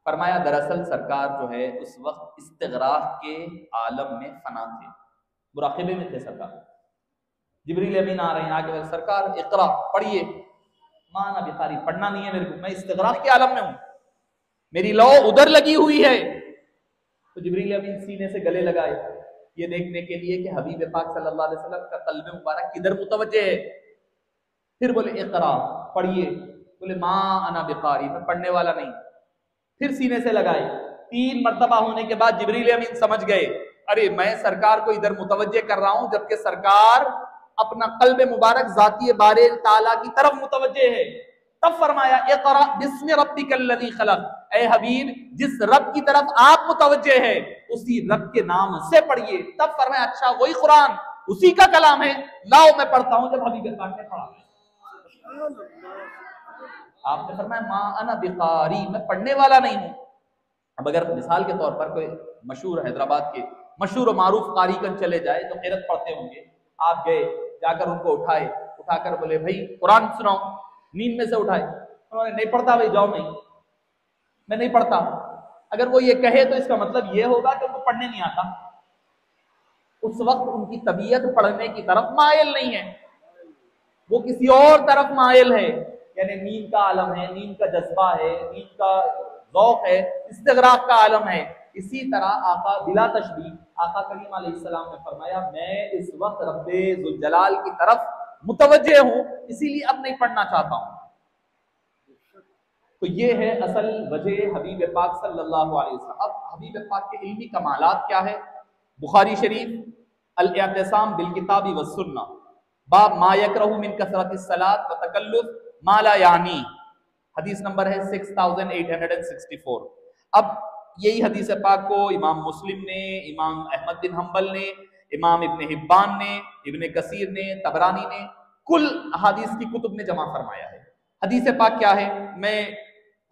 فرمایا دراصل سرکار جو ہے اس وقت استغراق کے عالم میں فنا تھے، مراقبے میں تھے سرکار. جبریل امین آ رہے ہیں آگے، سرکار اقرا پڑھیے، مانا بخاری پڑھنا نہیں ہے میرے کو، میں استغراق کے عالم میں ہوں، میری لو ادھر لگی ہوئی ہے. تو جبریل امین سینے سے گلے لگائے، یہ دیکھنے کے لیے کہ حبیب پاک صلی اللہ علیہ وسلم کا قلب مبارک کدھر متوجہ ہے. پھر بولے اقرا، پڑھیے. بولے ما انا بقاری، میں پڑھنے والا نہیں. پھر سینے سے لگائے. 3 مرتبہ ہونے کے بعد جبریل امین سمجھ گئے ارے میں سرکار کو ادھر متوجہ کر رہا ہوں جبکہ سرکار اپنا قلب مبارک ذاتی بار تعالیٰ کی طرف متوجہ ہے. تب فرمایا اقرا بسم ربک الذی خلق، اے حبیب جس رب کی طرف آپ متوجہ ہے اسی رب کے نام سے پڑھیے. تب فرمایا اچھا وہی قرآن اسی کا کلام ہے، لاؤ میں پڑھتا ہوں. جب حبیب پاک نے پڑھا آپ نے فرمایا ما انا بقاری، میں پڑھنے والا نہیں ہوں. اب اگر مثال کے طور پر کوئی مشہور حیدرآباد کے مشہور و معروف قاری کن چلے جائے جو قرأت پڑھتے ہوں گے، آپ گئے جا کر ان کو اٹھائے، اٹھا کر بولے بھائی قرآن سناؤ، نیند میں سے اٹھائے، انہوں نے نہیں پڑھتا، بھائی جاؤ نہیں میں نہیں پڑھتا. اگر وہ یہ کہے تو اس کا مطلب یہ ہوگا کہ ان کو پڑھنے نہیں آتا. اس وقت ان کی طبیعت پڑھنے کی طرف مائل نہیں ہے، وہ کسی اور طرف مائل ہے. یعنی نیند کا عالم ہے، نیند کا جذبہ ہے، نیند کا ذوق ہے، استغراق کا عالم ہے. اسی طرح آقا بلا تشبیہ آقا کریم علیہ السلام نے فرمایا میں اس وقت رب ذوالجلال کی طرف متوجہ ہوں، اسی لیے اب نہیں پڑھنا چاہتا ہوں. تو یہ ہے اصل وجہ حبیب پاک صلی اللہ علیہ وسلم. اب حبیب پاک کے علمی کمالات کیا ہے؟ بخاری شریف الاعتصام بالکتاب والسنہ، باب ما یکرہ من کثرت الصلاۃ وتکلف ما لا یعنی، حدیث نمبر ہے 6864. اب یہی حدیث پاک کو امام مسلم نے، امام احمد بن حنبل نے، امام ابن حبان نے، ابن کثیر نے، طبرانی نے، کل احادیث کی کتب نے جمع فرمایا ہے. حدیث پاک کیا ہے؟ میں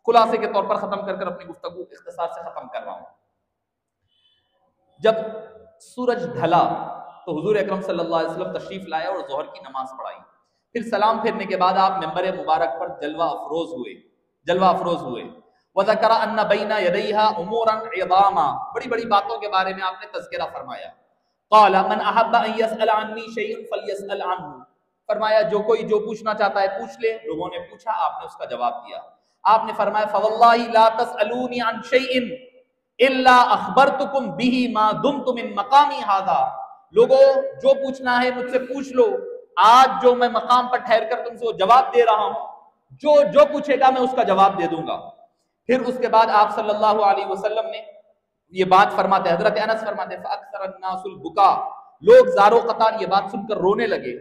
خلاصے کے طور پر ختم کر اپنی گفتگو اختصار سے ختم کر رہا ہوں. جب سورج ڈھلا تو حضور اکرم صلی اللہ علیہ وسلم تشریف لائے اور ظہر کی نماز پڑھائی. پھر سلام پھرنے کے بعد آپ ممبر مبارک پر جلوہ افروز ہوئے. وذکر ان بین یدیہا امورا عظاما، بڑی بڑی باتوں کے بارے میں آپ نے تذکرہ فرمایا. قال من احب ان يسأل عني شيء فليسأل عنه، فرمایا جو کوئی جو پوچھنا چاہتا ہے پوچھ لے. لوگوں نے پوچھا، آپ نے اس کا جواب دیا. آپ نے فرمایا فواللہ لا تسألوني عن شيء الا اخبرتكم به ما دمت من مقامی هذا، لوگوں جو پوچھنا ہے مجھ سے پوچھ لو، آج جو میں مقام پر ٹھہر کر تم سے وہ جواب دے رہا ہوں، جو پوچھے گا میں اس کا جواب دے دوں گا. پھر اس کے بعد آپ صلی اللہ علیہ وسلم نے یہ بات فرماتے، حضرت انس فرماتے فاکثر الناس البکا، لوگ زار و قطار یہ بات سن کر رونے لگے.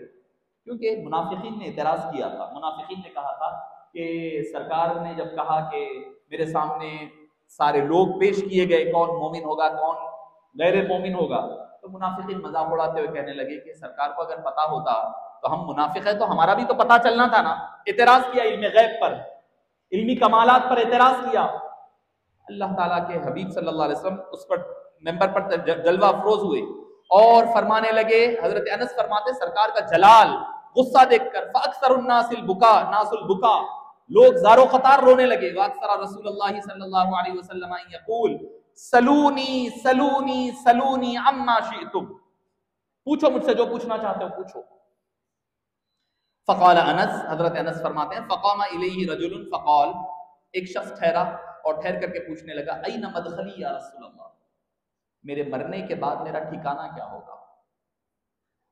کیونکہ منافقین نے اعتراض کیا تھا. منافقین نے کہا تھا کہ سرکار نے جب کہا کہ میرے سامنے سارے لوگ پیش کیے گئے، کون مومن ہوگا کون غیر مومن ہوگا، تو منافقین مذاق اڑاتے ہوئے کہنے لگے کہ سرکار کو اگر پتا ہوتا تو ہم منافق ہیں تو ہمارا بھی تو پتا چلنا تھا نا. اعتراض کیا علم غیب پر، علمی کمالات پر اعتراض کیا. اللہ تعالیٰ کے حبیب صلی اللہ علیہ وسلم اس پر ممبر پر جلوہ افروز ہوئے اور فرمانے لگے. حضرت انس فرماتے سرکار کا جلال غصہ دیکھ کر فاکثر الناس البکا، لوگ زار و قطار رونے لگے. واکثر رسول اللہ صلی اللہ علیہ وسلم یقول سلونی سلونی سلونی عما شئتم، پوچھو مجھ سے جو پوچھنا چاہتے ہو پوچھو. فقال انس، حضرت انس فرماتے ہیں فقام الیہ رجل فقال، ایک شخص ٹھہرا اور ٹھہر کر کے پوچھنے لگا این مدخلی یا رسول اللہ، میرے مرنے کے بعد میرا ٹھکانہ کیا ہوگا؟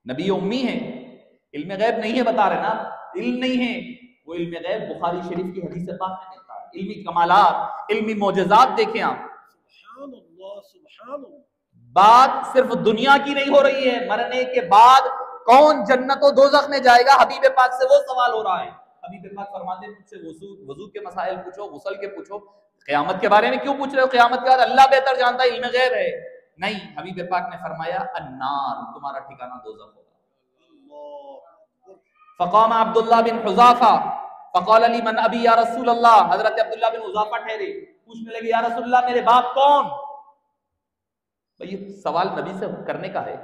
نبی امی ہیں، علم غیب نہیں ہے بتا رہے نا، علم نہیں ہے وہ علم غیب بخاری شریف کی حدیث پاک میں ملتا ہے. علمی کمالات، علمی معجزات دیکھیں آپ. سبحان اللہ سبحان اللہ. بات صرف دنیا کی نہیں ہو رہی ہے، مرنے کے بعد کون جنت و دوزخ میں جائے گا حبیب پاک سے وہ سوال ہو رہا ہے. حبیب پاک فرماتے ہیں مجھ سے وضو کے مسائل پوچھو، غسل کے پوچھو، قیامت کے بارے میں کیوں پوچھ رہے ہو؟ قیامت کے بعد اللہ بہتر جانتا ہے، علم غیب ہے. نہیں، حبیب پاک نے فرمایا النار، تمہارا ٹھکانہ دوزخ ہوگا. فقام عبداللہ بن حذافہ فقال لی من ابی یا رسول اللہ، حضرت عبداللہ بن حذافہ ٹھہرے پوچھنے لگے یا رسول اللہ میرے باپ کون؟ یہ سوال نبی سے کرنے کا ہے،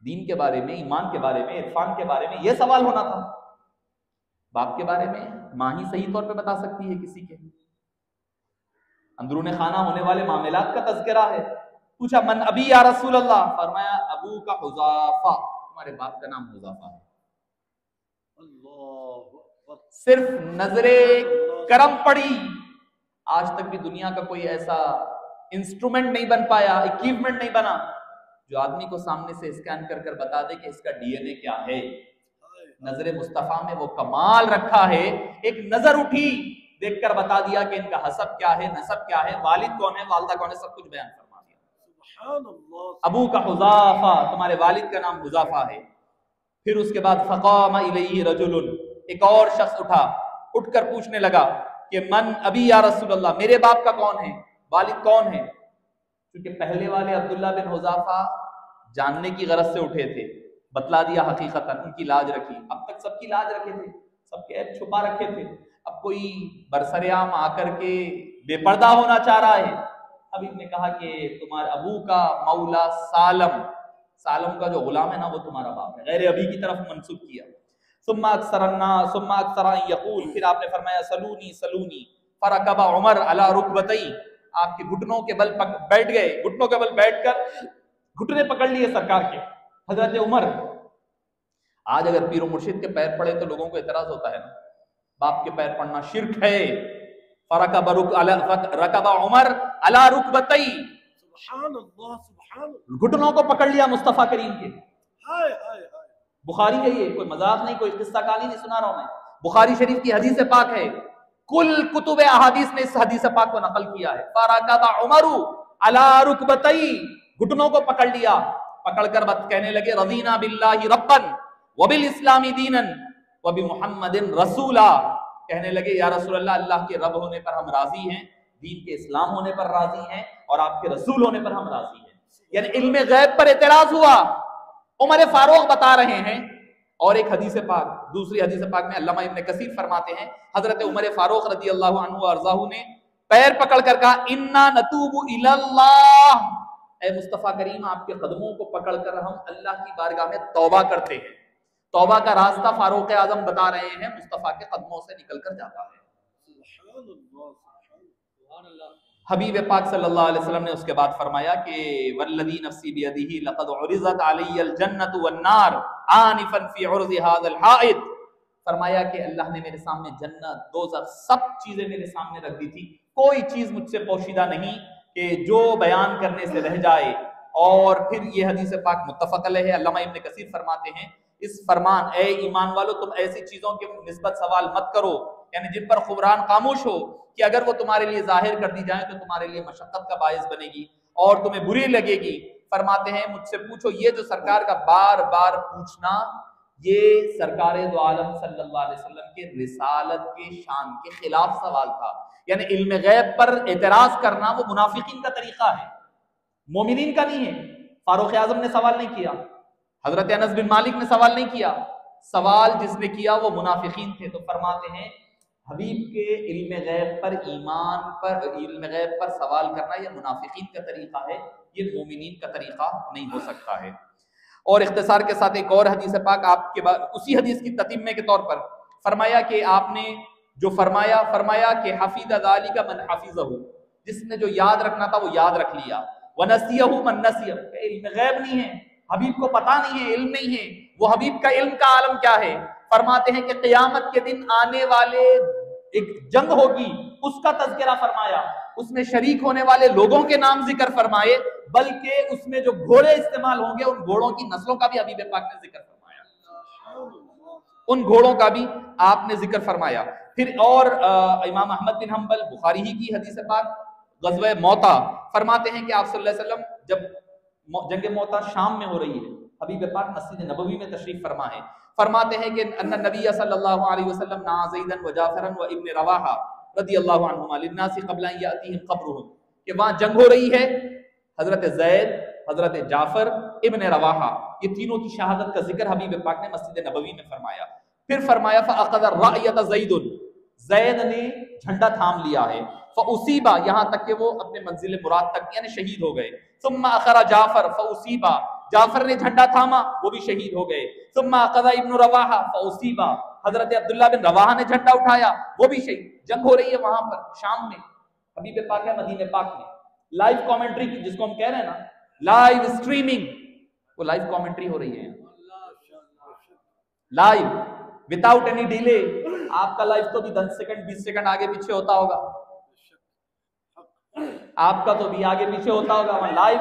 دین کے بارے میں، ایمان کے بارے میں، عرفان کے بارے میں یہ سوال ہونا تھا. باپ کے بارے میں ماں ہی صحیح طور پہ بتا سکتی ہے کسی کے، اندرون خانہ ہونے والے معاملات کا تذکرہ ہے. پوچھا من ابی یا رسول اللہ، فرمایا ابو کا حذافہ، تمہارے باپ کا نام حذافہ ہے. صرف نظر کرم پڑی، آج تک بھی دنیا کا کوئی ایسا انسٹرومنٹ نہیں بن پایا، اکوپمنٹ نہیں بنا جو آدمی کو سامنے سے اسکین کر کر بتا دے کہ اس کا ڈی این اے کیا ہے. نظر مصطفیٰ میں وہ کمال رکھا ہے، ایک نظر اٹھی دیکھ کر بتا دیا کہ ان کا حسب کیا ہے، نسب کیا ہے، والد کون ہے، والدہ کون ہے، سب کچھ بیان فرما دیا. سبحان اللہ. ابو کا حذافہ، تمہارے والد کا نام حذافہ ہے. پھر اس کے بعد فقام الیہ رجل، ایک اور شخص اٹھ کر پوچھنے لگا کہ من ابی یا رسول اللہ، میرے باپ کا کون ہے، والد کون ہے. کیونکہ پہلے والے عبداللہ بن حذافہ جاننے کی غرض سے اٹھے تھے، بتلا دیا حقیقتاً، ان کی لاج رکھی. اب تک سب کی لاج رکھے تھے، سب کے عیب چھپا رکھے تھے. اب کوئی برسریام آ کر کے بے پردہ ہونا چاہ رہا ہے. حبیب نے کہا کہ تمہارے ابو کا مولا سالم کا جو غلام ہے نا وہ تمہارا باپ ہے، غیر ابی کی طرف منسوب کیا. ثم اکثر الناس ثم اکثر ان یقول، پھر آپ نے فرمایا سلونی فرکب عمر علی رکبتئی، آپ کے گھٹنوں کے بل بیٹھ گئے، گھٹنوں کے بل بیٹھ کر گھٹنے پکڑ لیے سرکار کے. حضرت عمر، آج اگر پیر و مرشد کے پیر پڑے تو لوگوں کو اعتراض ہوتا ہے نا، باپ کے پیر پڑنا شرک ہے. رکب عمر علی رکبتئی، سبحان اللہ سبحان اللہ. گھٹنوں کو پکڑ لیا مصطفیٰ کریم کے. ہائے ہائے ہائے. بخاری ہے یہ، کوئی مذاق نہیں، کوئی قصہ کہانی نہیں سنا رہا ہوں میں، بخاری شریف کی حدیث پاک ہے. کل کتب احادیث نے اس حدیث پاک کو نقل کیا ہے. فرکب عمر علی رکبتئی، گھٹنوں کو پکڑ لیا، پکڑ کر کہنے لگے رضینا باللہ ربا وبالاسلام دینا وبمحمد رسولا. کہنے لگے یا رسول اللہ، اللہ کے رب ہونے پر ہم راضی ہیں، دین کے اسلام ہونے پر راضی ہیں، اور آپ کے رسول ہونے پر ہم راضی ہیں. یعنی علم غیب پر اعتراض ہوا. عمر فاروق بتا رہے ہیں. اور ایک حدیث پاک، دوسری حدیث پاک میں علامہ ابن کثیر فرماتے ہیں حضرت عمر فاروق رضی اللہ عنہ وارضاہ نے پیر پکڑ کر کہا انا نتوب الی اللہ، اے مصطفیٰ کریم آپ کے قدموں کو پکڑ کر ہم اللہ کی بارگاہ میں توبہ کرتے ہیں. توبہ کا راستہ فاروق اعظم بتا رہے ہیں، مصطفیٰ کے قدموں سے نکل کر جاتا ہے. سبحان اللہ سبحان اللہ. حبیب پاک صلی اللہ علیہ وسلم نے اس کے بعد فرمایا کہ والذی نفسی بیدہ لقد عرضت علی الجنۃ والنار آنفا فی عرض هذا الحائط. فرمایا کہ اللہ نے میرے سامنے جنت، دوزخ، سب چیزیں میرے سامنے رکھ دی تھی، کوئی چیز مجھ سے پوشیدہ نہیں کہ جو بیان کرنے سے رہ جائے. اور پھر یہ حدیث پاک متفق علیہ ہے. علامہ ابن کثیر فرماتے ہیں اس فرمان اے ایمان والو تم ایسی چیزوں کے نسبت سوال مت کرو، یعنی جن پر خبران خاموش ہو، کہ اگر وہ تمہارے لیے ظاہر کر دی جائیں تو تمہارے لیے مشقت کا باعث بنے گی اور تمہیں بری لگے گی. فرماتے ہیں مجھ سے پوچھو. یہ جو سرکار کا بار بار پوچھنا، یہ سرکار دو عالم صلی اللہ علیہ وسلم کے رسالت کے شان کے خلاف سوال تھا. یعنی علم غیب پر اعتراض کرنا وہ منافقین کا طریقہ ہے، مومنین کا نہیں ہے. فاروق اعظم نے سوال نہیں کیا، حضرت انس بن مالک نے سوال نہیں کیا، سوال جس نے کیا وہ منافقین تھے. تو فرماتے ہیں حبیب کے علم غیب پر علم غیب پر سوال کرنا یہ منافقین کا طریقہ ہے، یہ مومنین کا طریقہ نہیں ہو سکتا ہے. اور اختصار کے ساتھ ایک اور حدیث پاک آپ کے بعد اسی حدیث کی تتمہ کے طور پر فرمایا کہ آپ نے جو فرمایا کہ حفیظ ذالک من حفظہ، جس نے جو یاد رکھنا تھا وہ یاد رکھ لیا. ونسیہ من نسیہ، علم غیب نہیں ہے، حبیب کو پتہ نہیں ہے، علم نہیں ہے. وہ حبیب کا علم کا عالم کیا ہے؟ فرماتے ہیں کہ قیامت کے دن آنے والے ایک جنگ ہوگی، اس کا تذکرہ فرمایا، اس میں شریک ہونے والے لوگوں کے نام ذکر فرمائے، بلکہ اس میں جو گھوڑے استعمال ہوں گے ان گھوڑوں کی نسلوں کا بھی حبیب پاک نے ذکر فرمایا، ان گھوڑوں کا بھی آپ نے ذکر فرمایا. پھر اور امام احمد بن حنبل بخاری ہی کی حدیث پاک غزوہ موتا فرماتے ہیں کہ آپ صلی اللہ علیہ وسلم جب جنگ موتا شام میں ہو رہی ہے، حبیب پاک مسجد نبوی میں تشریف فرما ہے. فرماتے ہیں کہ ان نبی صلی اللہ علیہ وسلم نا زیدا و جعفرا و ابن رواحہ رضی اللہ عنہما للناس قبل ان یاتیہم قبرہم، کہ وہاں جنگ ہو رہی ہے. حضرت زید، حضرت جعفر، ابن رواحہ، یہ تینوں کی شہادت کا ذکر حبیب پاک نے مسجد نبوی میں فرمایا. پھر فرمایا فاخذ الرایۃ زید، زید نے جھنڈا تھام لیا ہے. فاصیب، یہاں تک کہ وہ اپنے منزل مراد تک یعنی شہید ہو گئے. ثم اخر جعفر فاصیب، جعفر نے جھنڈا تھاما وہ بھی شہید ہو گئے. ثم اخذ ابن رواحہ فاصیب، حضرت عبداللہ بن رواحہ نے جھنڈا اٹھایا وہ بھی شہید. جنگ ہو رہی ہے وہاں پر شام میں، حبیب پاک ہے مدینہ پاک میں. لائیو کامنٹری جس کو ہم کہہ رہے ہیں نا، لائیو اسٹریمنگ، وہ لائیو کامنٹری ہو رہی ہے لائیو وداؤٹ اینی ڈیلے. آپ کا لائیو تو بھی 10 سیکنڈ 20 سیکنڈ آگے پیچھے ہوتا ہوگا، آپ کا تو بھی آگے پیچھے ہوتا ہوگا. لائیو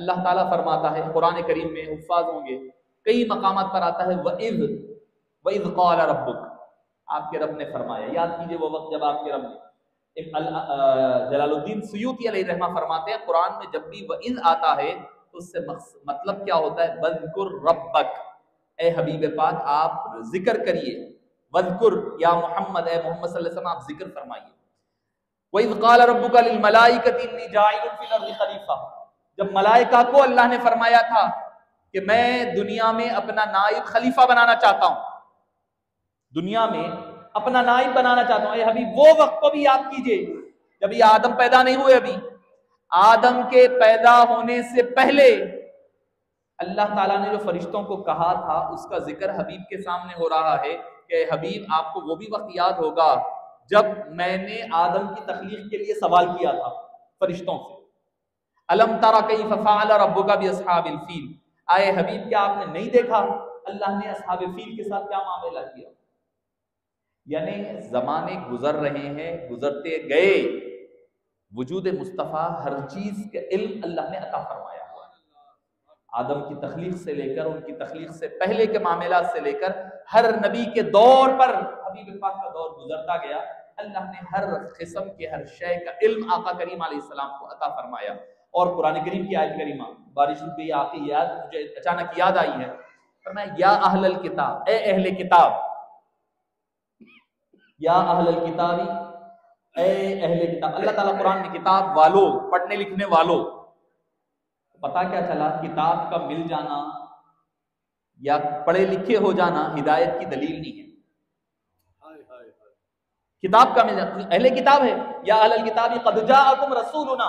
اللہ تعالیٰ فرماتا ہے قرآن کریم میں، حفاظ ہوں گے کئی مقامات پر آتا ہے وَإِذْ قَالَ رَبُّكَ، آپ کے رب نے فرمایا. یاد کیجئے وہ وقت جب آپ کے رب نے. جلال الدین سیوطی علیہ رحمہ فرماتے ہیں قرآن میں جب بھی وَإِذْ آتا ہے تو اس سے مطلب کیا ہوتا ہے؟ وَذْكُرْ رَبَّكَ، اے حبیب پاک آپ ذکر کریے. وَذْكُرْ یا محمد، اے محمد صلی اللہ علیہ وسلم آپ ذکر فرمائیے. وَإِذْ قَالَ رَبُّكَ لِلْمَلَائِكَةِ إِنِّي جَاعِلٌ فِي الْأَرْضِ خَلِيفَةً، جب ملائکہ کو اللہ نے فرمایا تھا کہ میں دنیا میں اپنا نائب خلیفہ بنانا چاہتا ہوں، دنیا میں اپنا نائب بنانا چاہتا ہوں. اے حبیب وہ وقت کو بھی یاد کیجئے جب یہ آدم پیدا نہیں ہوئے. ابھی آدم کے پیدا ہونے سے پہلے اللہ تعالیٰ نے جو فرشتوں کو کہا تھا اس کا ذکر حبیب کے سامنے ہو رہا ہے کہ حبیب آپ کو وہ بھی وقت یاد ہوگا جب میں نے آدم کی تخلیق کے لیے سوال کیا تھا فرشتوں سے، الم تری کیف فعل ربک باصحاب الفیل، آئے حبیب کیا آپ نے نہیں دیکھا اللہ نے اصحاب فیل کے ساتھ کیا معاملہ کیا. یعنی زمانے گزر رہے ہیں، گزرتے گئے، وجود مصطفیٰ ہر چیز کے علم اللہ نے عطا فرمایا ہوا ہے. آدم کی تخلیق سے لے کر ان کی تخلیق سے پہلے کے معاملات سے لے کر ہر نبی کے دور پر حبیب پاک کا دور گزرتا گیا. اللہ نے ہر قسم کے ہر شے کا علم آقا کریم علیہ السلام کو عطا فرمایا. اور قرآن کریم کی آیت کریمہ بارش بھی آپ کی یاد مجھے اچانک یاد آئی ہے، فرمایا یا اہل الکتاب، اے اہل کتاب، یا اہل الکتابی، اے اہل کتاب. اللہ تعالیٰ قرآن میں کتاب والوں، پڑھنے لکھنے والوں، پتا کیا چلا کتاب کا مل جانا یا پڑھے لکھے ہو جانا ہدایت کی دلیل نہیں ہے. کتاب کا مل جانا، اہل کتاب ہے یا اہل الکتاب قد جاءکم رسولنا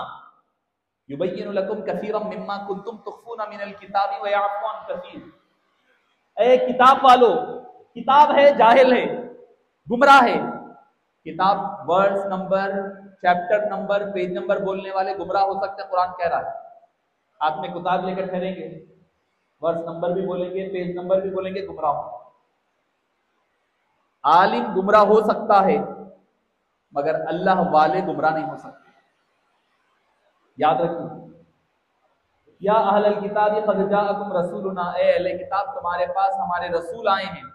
یبین لکم کثیرا مما کنتم تخفون من الکتاب ویعفو عن کثیر. اے کتاب والو، کتاب ہے جاہل ہے، گمراہ ہے. کتاب words number, chapter number, page number بولنے والے گمراہ ہو سکتے ہیں. قرآن کہہ رہا ہے ہاتھ میں کتاب لے کر ٹھہریں گے، ورس نمبر بھی بولیں گے، پیج نمبر بھی بولیں گے، گمراہ ہو. عالم گمراہ ہو سکتا ہے مگر اللہ والے گمراہ نہیں ہو سکتے. یاد رکھیں، یا اہل الکتاب قد جاءکم رسولنا، اے اہل کتاب تمہارے پاس ہمارے رسول آئے ہیں.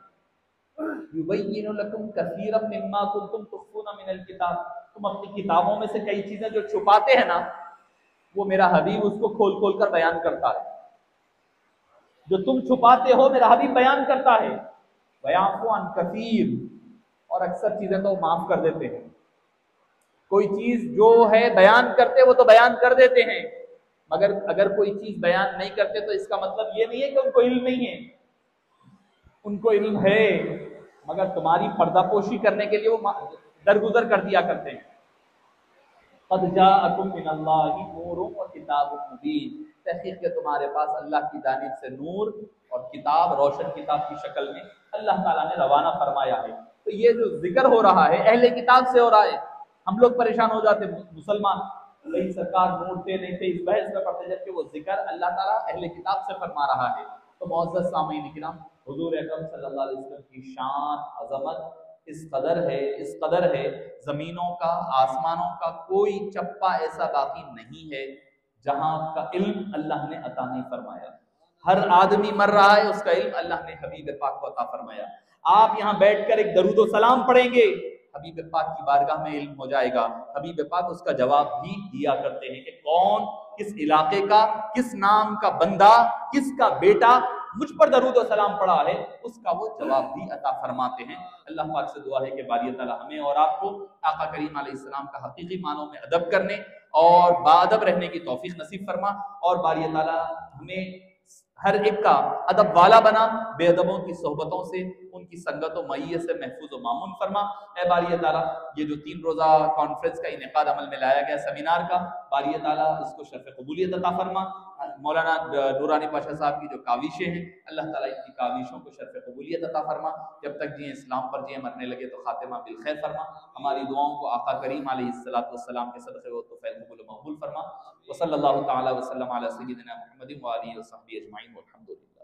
یبین لکم کثیرا مما کنتم تخفون من الکتاب، تم اپنی کتابوں میں سے کئی چیزیں جو چھپاتے ہیں نا وہ میرا حبیب اس کو کھول کھول کر بیان کرتا ہے. جو تم چھپاتے ہو میرا حبیب بیان کرتا ہے. ویعفو عن کثیر، اور اکثر چیزیں تو معاف کر دیتے ہیں. کوئی چیز جو ہے بیان کرتے وہ تو بیان کر دیتے ہیں، مگر اگر کوئی چیز بیان نہیں کرتے تو اس کا مطلب یہ نہیں ہے کہ ان کو علم نہیں ہے. ان کو علم ہے مگر تمہاری پردہ پوشی کرنے کے لیے وہ درگزر کر دیا کرتے ہیں. قد جاءکم من اللہ نور و کتاب مبین، تحقیق کہ تمہارے پاس اللہ کی جانب سے نور اور کتاب، روشن کتاب کی شکل میں اللہ تعالیٰ نے روانہ فرمایا ہے. تو یہ جو ذکر ہو رہا ہے اہل کتاب سے ہو رہا ہے. ہم لوگ پریشان ہو جاتے مسلمان، کئی سرکار نور تھے نہیں تھے اس بحث میں پڑھتے، جبکہ وہ ذکر اللہ تعالیٰ اہل کتاب سے فرما رہا ہے. تو معزز سامعین کرام، حضور اکرم صلی اللہ علیہ وسلم کی شان، عظمت اس قدر ہے زمینوں کا، آسمانوں کا کوئی چپا ایسا باقی نہیں ہے جہاں کا علم اللہ نے عطا نہیں فرمایا. ہر آدمی مر رہا ہے، اس کا علم اللہ نے حبیب پاک کو عطا فرمایا. آپ یہاں بیٹھ کر ایک درود و سلام پڑھیں گے، حبیب پاک کی بارگاہ میں علم ہو جائے گا. حبیب پاک اس کا جواب بھی دیا کرتے ہیں کہ کون کس علاقے کا، کس نام کا بندہ، کس کا بیٹا مجھ پر درود و سلام پڑھا ہے، اس کا وہ جواب بھی عطا فرماتے ہیں. اللہ پاک سے دعا ہے کہ باری تعالیٰ ہمیں اور آپ کو آقا کریم علیہ السلام کا حقیقی معنوں میں ادب کرنے اور باادب رہنے کی توفیق نصیب فرما، اور باری تعالیٰ ہمیں ہر ایک کا ادب والا بنا، بے ادبوں کی صحبتوں سے، ان کی سنگت و معیت سے محفوظ و مامون فرما. اے باری تعالیٰ یہ جو 3 روزہ کانفرنس کا انعقاد عمل میں لایا گیا سیمینار کا، باری تعالیٰ اس کو شرف قبولیت عطا فرما. مولانا نورانی پاشا صاحب کی جو کاوشیں ہیں اللہ تعالیٰ ان کی کاوشوں کو شرف قبولیت عطا فرما. جب تک جیے اسلام پر جیے، مرنے لگے تو خاتمہ بالخیر فرما. ہماری دعاؤں کو آقا کریم علیہ السلام کے صدقے و طفیل قبول و مقبول فرما. وصلی اللہ تعالیٰ وسلم علی سیدنا محمد و آلہ و صحبہ اجمعین والحمد للہ.